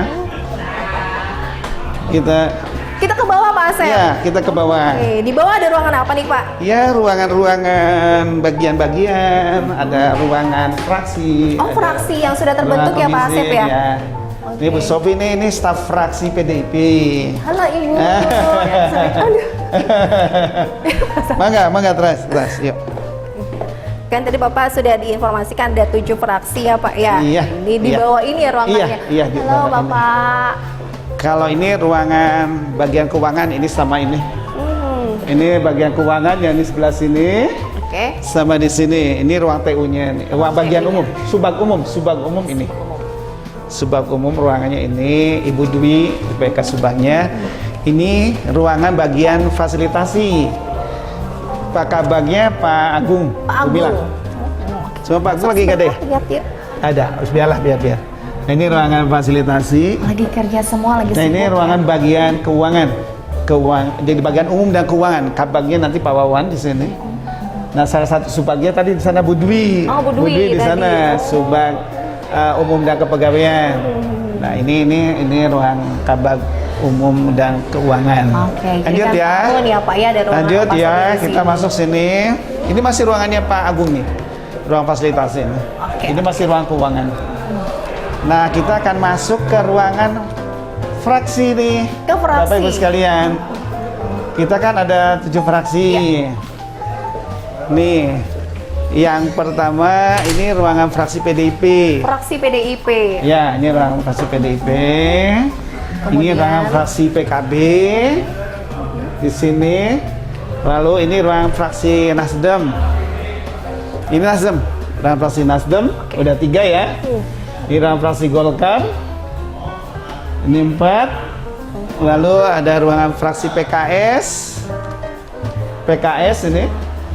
Kita ke bawah, Pak Asep. Ya, kita ke bawah. Oke, di bawah ada ruangan apa nih, Pak? Ya, ruangan-ruangan bagian-bagian, ada ruangan fraksi. Oh, ada fraksi yang sudah terbentuk ya, Pak komisi, Asep ya? Ini Bu Sofi ini staf fraksi PDIP. Halo, Ibu. Mangga terus, yuk. Kan tadi Bapak sudah diinformasikan ada 7 fraksi ya, Pak ya? Iya, Di iya. bawah ini ya ruangannya? Iya, di Halo, bawah ini. Bapak. Kalau ini ruangan bagian keuangan ini sama ini. Ini bagian keuangan yang di sebelah sini. Oke. Sama di sini, ini ruang TU-nya nih. Ruang bagian umum, subag umum ini. Subag umum ruangannya ini, Ibu Dwi, PK Subagnya. Ini ruangan bagian fasilitasi. Pak Kabagnya Pak Agung. Pak Agung. Gumilang. Semua Pak Agung lagi nggak ada ya? Lihat ya. Ada, harus biar. Nah, ini ruangan fasilitasi. Lagi kerja semua, lagi Nah, ini sibuk. ruangan bagian keuangan. Jadi bagian umum dan keuangan. Kabagnya nanti Pak Wawan di sini. Nah, salah satu subagnya tadi di sana Bu Dwi. Oh, Bu Dwi di tadi. sana subag umum dan kepegawaian. Nah, ini ruang kabag umum dan keuangan. Oke, Lanjut jadi ya. kan tahu nih ya, Pak ya, ada ruangan Lanjut apa ya, saja di kita sini. masuk sini. Ini masih ruangannya Pak Agung nih. Ruang fasilitasi ini. Oke. Ini masih ruang keuangan. Nah, kita akan masuk ke ruangan fraksi nih. Ke fraksi. Bapak Ibu sekalian. Kita kan ada 7 fraksi. Ya. Nih, yang pertama ini ruangan fraksi PDIP. Fraksi PDIP. Ya, ini ruangan fraksi PDIP. Ini Kemudian? ruangan fraksi PKB. Di sini. Lalu ini ruangan fraksi Nasdem. Ini Nasdem. Ruangan fraksi Nasdem. Udah 3 ya. Ini ruangan fraksi Golkar. Ini 4. Lalu ada ruangan fraksi PKS. PKS ini.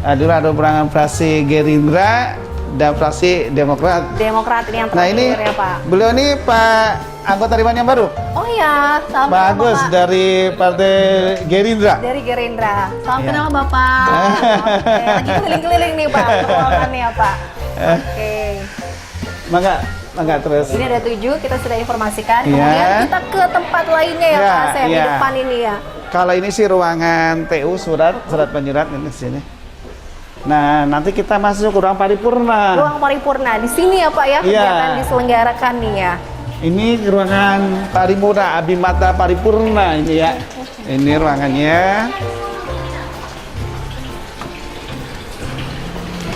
Ada ruangan fraksi Gerindra dan fraksi Demokrat. Demokrat ini yang Nah, terakhir ini ya, Pak. beliau ini Pak anggota Dewan yang baru. Oh ya, salam Pak kenal Agus Bapak. dari Partai Gerindra. Dari Gerindra. Salam Ya. kenal Bapak. Oke, lagi keliling-keliling nih Pak, ruangannya ya Pak. Oke. Mangga terus. Ini ada 7, kita sudah informasikan. Iya. Kemudian kita ke tempat lainnya ya Iya, Pak Asep, di iya. depan ini ya. Kalau ini sih ruangan TU surat penyurat ini di sini. Nah, nanti kita masuk ke ruang paripurna. Ruang paripurna di sini ya Pak ya, Iya. kegiatan diselenggarakan nih ya. Ini ruangan paripurna, Abimata Paripurna ini ya. Ini ruangannya.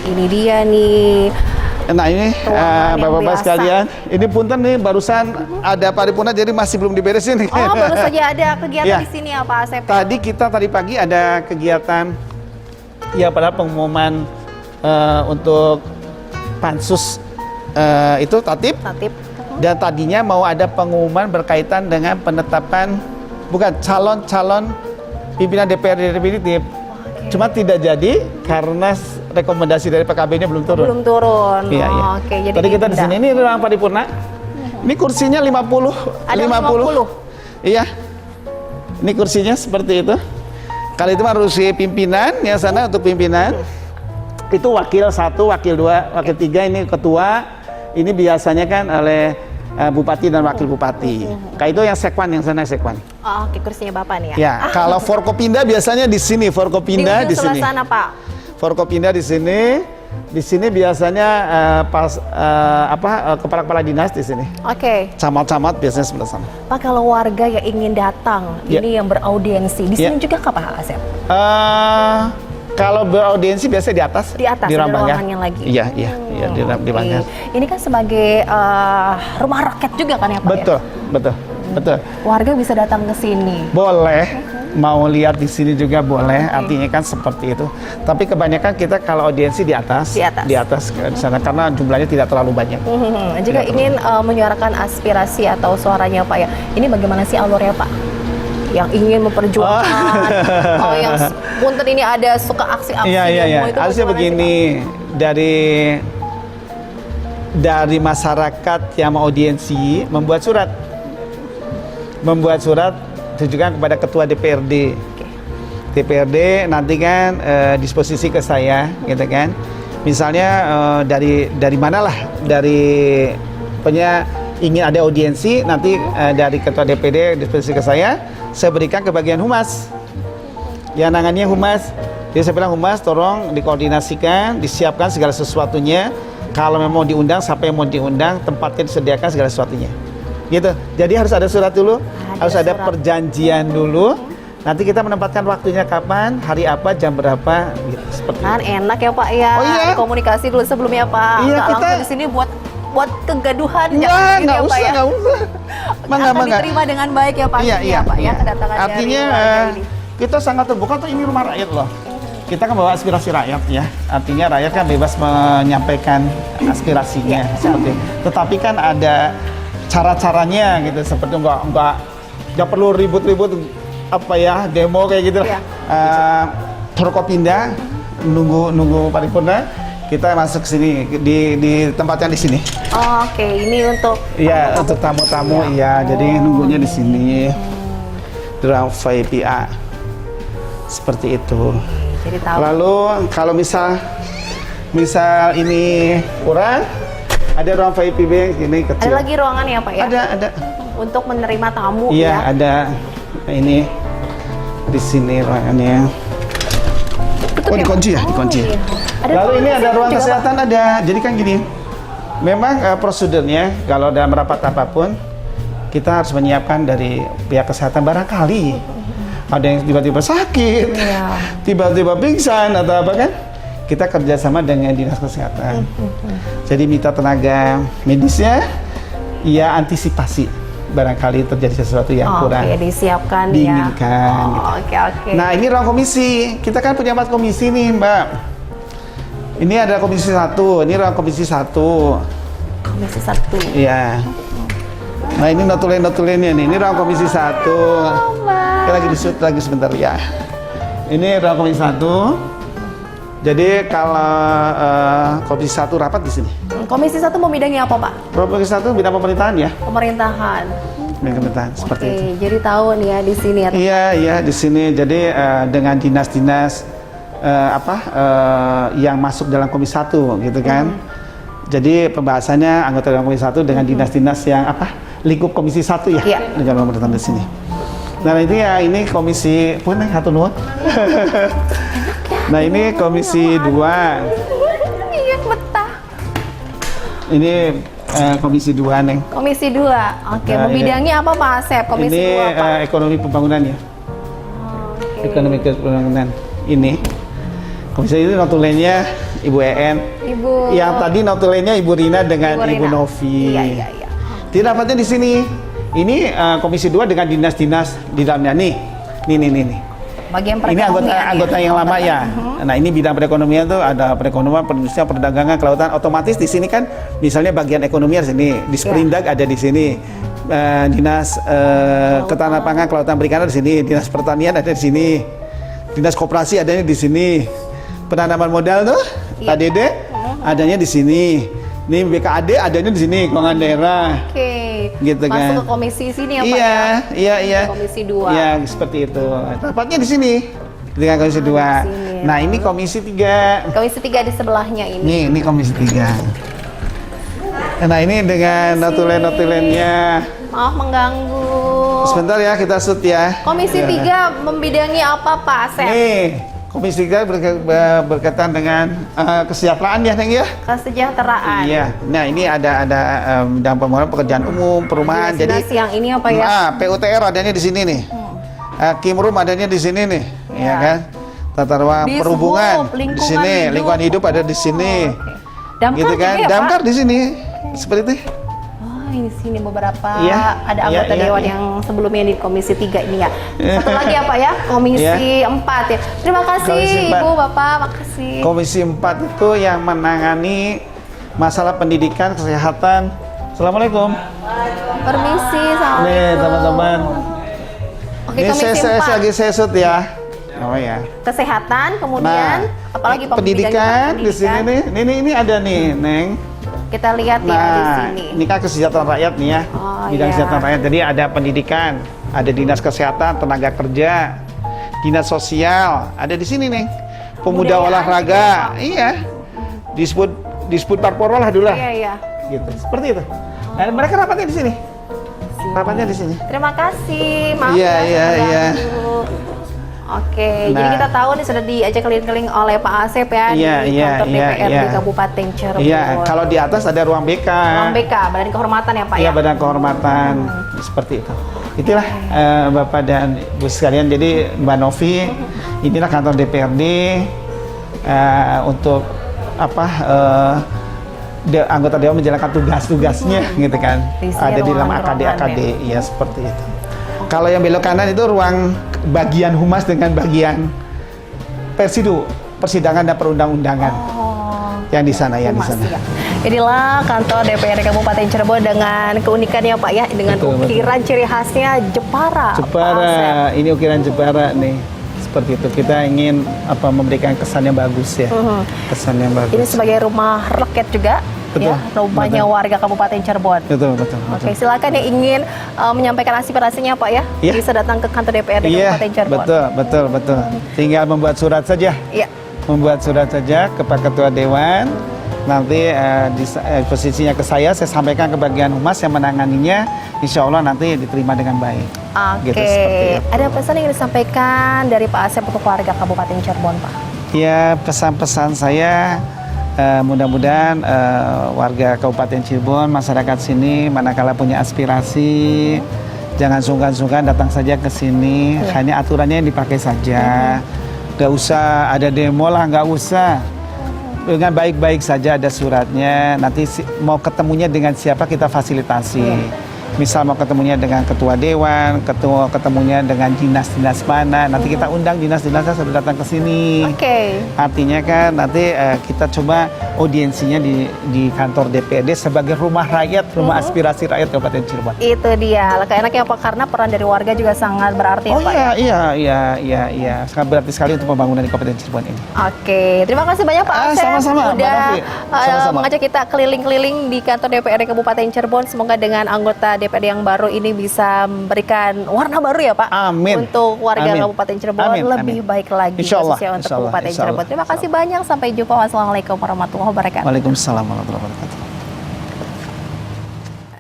Ini dia nih. Nah ini Ruangan yang bapak-bapak biasa. sekalian, ini punten nih barusan ada paripurna jadi masih belum diberesin nih. Oh, baru saja ada kegiatan Iya. di sini ya Pak Asep. Tadi pagi ada kegiatan ya pada pengumuman untuk pansus itu Tatip. Tatip. Dan tadinya mau ada pengumuman berkaitan dengan penetapan calon pimpinan DPRD definitif. Cuma tidak jadi karena rekomendasi dari PKB-nya belum turun. Belum turun. Iya, iya. Oh, oke, jadi Tadi kita di ditunda. sini ini ruang paripurna. Ini kursinya 50. Ada 50. Iya. Ini kursinya seperti itu. Kali itu kursi pimpinan, yang sana untuk pimpinan. Itu wakil 1, wakil 2, wakil 3 ini ketua. Ini biasanya kan oleh bupati dan wakil bupati. Kayak itu yang sekwan, yang sana sekwan. Oh, oke, kursinya Bapak nih ya. Ya, kalau Forkopinda biasanya di sini, Forkopinda di di ujung sini. sebelah sana Pak. Forkopinda di sini. Di sini biasanya kepala-kepala dinas di sini. Oke. Camat-camat biasanya sebelah sana. Pak, kalau warga yang ingin datang, Ya. ini yang beraudiensi, di Ya. sini juga kah Pak Asep? Kalau beraudiensi biasanya di atas. Di atas, di ada ruangan ruangannya lagi. Iya, di Oke. ruangan. Ini kan sebagai rumah rakyat juga kan ya Pak? Betul, Ya? betul. Warga bisa datang ke sini. Boleh, mau lihat di sini juga boleh. Artinya kan seperti itu. Tapi kebanyakan kita kalau audiensi di atas, di atas di sana karena jumlahnya tidak terlalu banyak. Jika ingin menyuarakan aspirasi atau suaranya Pak ya, ini bagaimana sih alurnya Pak? Yang ingin memperjuangkan, yang punten ini ada suka aksi-aksi Iya. demo itu Harusnya bagaimana sih, begini, dari masyarakat yang mau audiensi membuat surat tujukan kepada ketua DPRD. DPRD nanti kan disposisi ke saya, gitu kan. Misalnya dari manalah, dari punya ingin ada audiensi, nanti dari ketua DPD disposisi ke saya berikan ke bagian humas. Yang nangannya humas. Jadi saya bilang humas, tolong dikoordinasikan, disiapkan segala sesuatunya. Kalau memang mau diundang, siapa yang mau diundang, tempatnya disediakan segala sesuatunya. Gitu. Jadi harus ada surat dulu, harus ada perjanjian dulu. Nanti kita menempatkan waktunya kapan, hari apa, jam berapa, gitu. Seperti kan itu. enak ya Pak ya. Oh iya. Komunikasi dulu sebelumnya Pak. Iya, Nggak kita- langsung di sini buat kegaduhan. Nggak usah. Akan diterima dengan baik ya Pak. Iya. Pak ya kedatangan Artinya dari warga ini. kita sangat terbuka tuh, ini rumah rakyat loh. Kita kan bawa aspirasi rakyat ya. Artinya rakyat kan bebas menyampaikan aspirasinya seperti itu. Tetapi kan ada cara-caranya gitu, seperti nggak perlu ribut-ribut apa ya, demo kayak gitu lah. Forkopimda nunggu paripurna, kita masuk sini di tempatnya di sini. Oke, ini untuk Iya, untuk tamu-tamu iya. Jadi nunggunya di sini. Ruang VIP A. Seperti itu. jadi tahu. Lalu kalau misal ini kurang, ada ruang VIP B ini kecil. Ada lagi ruangan ya Pak ya? Ada. Untuk menerima tamu Iya, ya. ada. Ini di sini ruangannya. Tutup Oh, ya, dikunci Pak? ya, dikunci. Iya. Ada Lalu ruangan ini ada ruang juga, Pak? kesehatan ada. Jadi kan gini, memang prosedurnya kalau dalam rapat apapun kita harus menyiapkan dari pihak kesehatan, barangkali ada yang tiba-tiba sakit, Iya. tiba-tiba pingsan atau apa kan, kita kerjasama dengan dinas kesehatan. Jadi minta tenaga medisnya, ya antisipasi barangkali terjadi sesuatu yang kurang. Oke, disiapkan diinginkan, ya. gitu. Oke. Nah, ini ruang komisi. Kita kan punya 4 komisi nih, Mbak. Ini ada komisi 1, ini ruang komisi 1. Komisi 1. Iya. Nah, ini notulen-notulennya nih. Ini ruang komisi 1. Kita lagi di-shoot lagi sebentar ya. Ini ruang komisi 1. Jadi kalau komisi 1 rapat di sini. Komisi 1 membidangi apa Pak? Komisi 1 bidang pemerintahan ya. Pemerintahan. Bidang pemerintahan seperti Oke, itu. jadi tahu nih ya di sini ya. Iya, di sini. Jadi dengan dinas-dinas yang masuk dalam komisi 1 gitu kan. Jadi pembahasannya anggota dalam komisi 1 dengan dinas-dinas yang lingkup komisi 1 ya. Iya. Dengan pemerintahan di sini. Nah, ini komisi pun yang satu nuwun. Nah, ini komisi 2. Iya, betah. Ini komisi 2 Neng. Komisi 2. Oke, Nah, membidangi apa Pak Asep? Komisi ini 2 Pak. ekonomi pembangunan ya. Oke. Ekonomi pembangunan. Ini komisi itu notulennya Ibu EN. Ibu. Yang tadi notulennya Ibu Rina dengan Ibu Rina. Novi. Iya. Tidak dapatnya di sini. Ini komisi 2 dengan dinas-dinas di dalamnya nih. Nih. Bagian Ini anggota yang lama ya. Nah, ini bidang perekonomian tuh ada perekonomian, perindustrian, perdagangan, kelautan. Otomatis di sini kan misalnya bagian ekonomi di sini, di Sprindag ada di sini. Dinas Ketahanan Pangan, Kelautan Perikanan di sini, Dinas Pertanian ada di sini. Dinas Koperasi adanya di sini. Penanaman modal tuh, TDD adanya di sini. Ini BKAD adanya di sini, keuangan daerah. Oke. Gitu Masuk kan. ke komisi sini ya Pak ya? Iya. Komisi 2. Iya, seperti itu. Rapatnya di sini. Dengan komisi 2. di sini. Nah, ini komisi 3. Komisi 3 di sebelahnya ini. Ini komisi 3. Nah, ini dengan notulen-notulennya. Maaf mengganggu. Sebentar ya, kita shoot ya. Komisi 3 membidangi apa Pak Asep? Nih, komisi 3 berkaitan dengan kesejahteraan ya, Neng ya. Kesejahteraan. Iya. Nah, ini ada dalam pembangunan pekerjaan umum, perumahan. Dinas Jadi yang ini apa ya? PUTR adanya di sini nih. Kimrum adanya di sini nih, ya Ya. kan? tata ruang Di perhubungan Sub, di sini, lingkungan hidup ada di sini. Oke. Damkar Gitu juga kan? ya, Pak? Damkar di sini. Seperti itu. Oh, ini sini beberapa Iya, ada iya, anggota iya, dewan iya. yang sebelumnya di Komisi 3 ini ya. Satu lagi ya Pak ya, Komisi 4 ya. Terima kasih Komisi 4. Ibu, Bapak, makasih. Komisi 4 itu yang menangani masalah pendidikan, kesehatan. Assalamualaikum. Permisi, Nih Assalamualaikum. teman-teman. Oke, Ini Komisi saya 4. lagi sesut ya. Oh ya. Kesehatan, kemudian apalagi Pak, pendidikan di sini nih. Ini ada nih, Neng. Kita lihat ya di Nah, sini. ini kan kesejahteraan rakyat nih ya. Oh, Bidang iya. kesejahteraan rakyat. Jadi ada pendidikan, ada dinas kesehatan, tenaga kerja, dinas sosial, ada di sini nih. Pemuda Kebudayaan olahraga, juga ya, Pak. iya. Disebut Parpora lah dulu lah. Iya, iya. Gitu. Seperti itu. Nah, mereka rapatnya di sini. Rapatnya di sini. Terima kasih, maaf Iya, ya. iya, iya. mengganggu. Oke, jadi Nah. kita tahu nih sudah diajak keliling-keliling oleh Pak Asep ya Iya, di iya, kantor iya, DPRD iya. Kabupaten Cirebon. Iya, kalau di atas ada ruang BK. Ruang BK, Badan Kehormatan ya Pak Iya, ya? badan kehormatan seperti itu. Itulah Bapak dan Ibu sekalian. Jadi Mbak Novi, inilah kantor DPRD untuk apa? Anggota dewan menjalankan tugas-tugasnya, gitu kan. Di sini Ada di dalam ruangan-ruangan AKD, iya seperti itu. Kalau yang belok kanan itu ruang bagian humas dengan bagian persidangan dan perundang-undangan. Yang di sana, yang di Humas, sana. ya. Inilah kantor DPRD Kabupaten Cirebon dengan keunikannya Pak ya, dengan Betul, betul. ukiran ciri khasnya Jepara. Pak Asep. Jepara, ini ukiran Jepara nih. Seperti itu, kita ingin memberikan kesan yang bagus ya. Kesan yang bagus. Ini sebagai rumah rakyat juga, Betul, ya, rumahnya betul. warga Kabupaten Cirebon. Betul, betul. Oke, silakan yang ingin menyampaikan aspirasinya Pak ya, Iya. bisa datang ke kantor DPRD Iya, Kabupaten Cirebon. betul, betul, betul. Tinggal membuat surat saja. Iya. Membuat surat saja ke Pak Ketua Dewan. Nanti posisinya ke saya sampaikan ke bagian humas yang menanganinya. Insya Allah nanti diterima dengan baik. Oke, Gitu, seperti itu. ada pesan yang ingin disampaikan dari Pak Asep untuk warga Kabupaten Cirebon, Pak? Ya, pesan-pesan saya mudah-mudahan warga Kabupaten Cirebon, masyarakat sini manakala punya aspirasi, jangan sungkan-sungkan datang saja ke sini. Hanya aturannya yang dipakai saja. Nggak usah ada demo lah, nggak usah. Dengan baik-baik saja ada suratnya. Nanti mau ketemunya dengan siapa kita fasilitasi. Misal mau ketemunya dengan ketua dewan, ketemunya dengan dinas-dinas mana, nanti kita undang dinas-dinasnya sudah datang ke sini. Oke. Artinya kan nanti kita coba audiensinya di kantor DPRD sebagai rumah rakyat, rumah aspirasi rakyat Kabupaten Cirebon. Itu dia. Kayak enaknya Pak, karena peran dari warga juga sangat berarti Oh Pak. iya, sangat berarti sekali untuk pembangunan di Kabupaten Cirebon ini. Oke, terima kasih banyak Pak Asep Sama-sama, Mbak udah Novi. Sama-sama. mengajak kita keliling-keliling di kantor DPRD Kabupaten Cirebon. Semoga dengan anggota DPRD yang baru ini bisa memberikan warna baru ya Pak. Amin. Untuk warga Amin. Kabupaten Cirebon Amin, lebih amin. baik lagi Insya Allah, khususnya untuk insya Allah, Kabupaten insya Allah. Cirebon. Terima kasih banyak. Sampai jumpa. Wassalamualaikum warahmatullahi wabarakatuh. Waalaikumsalam warahmatullahi wabarakatuh.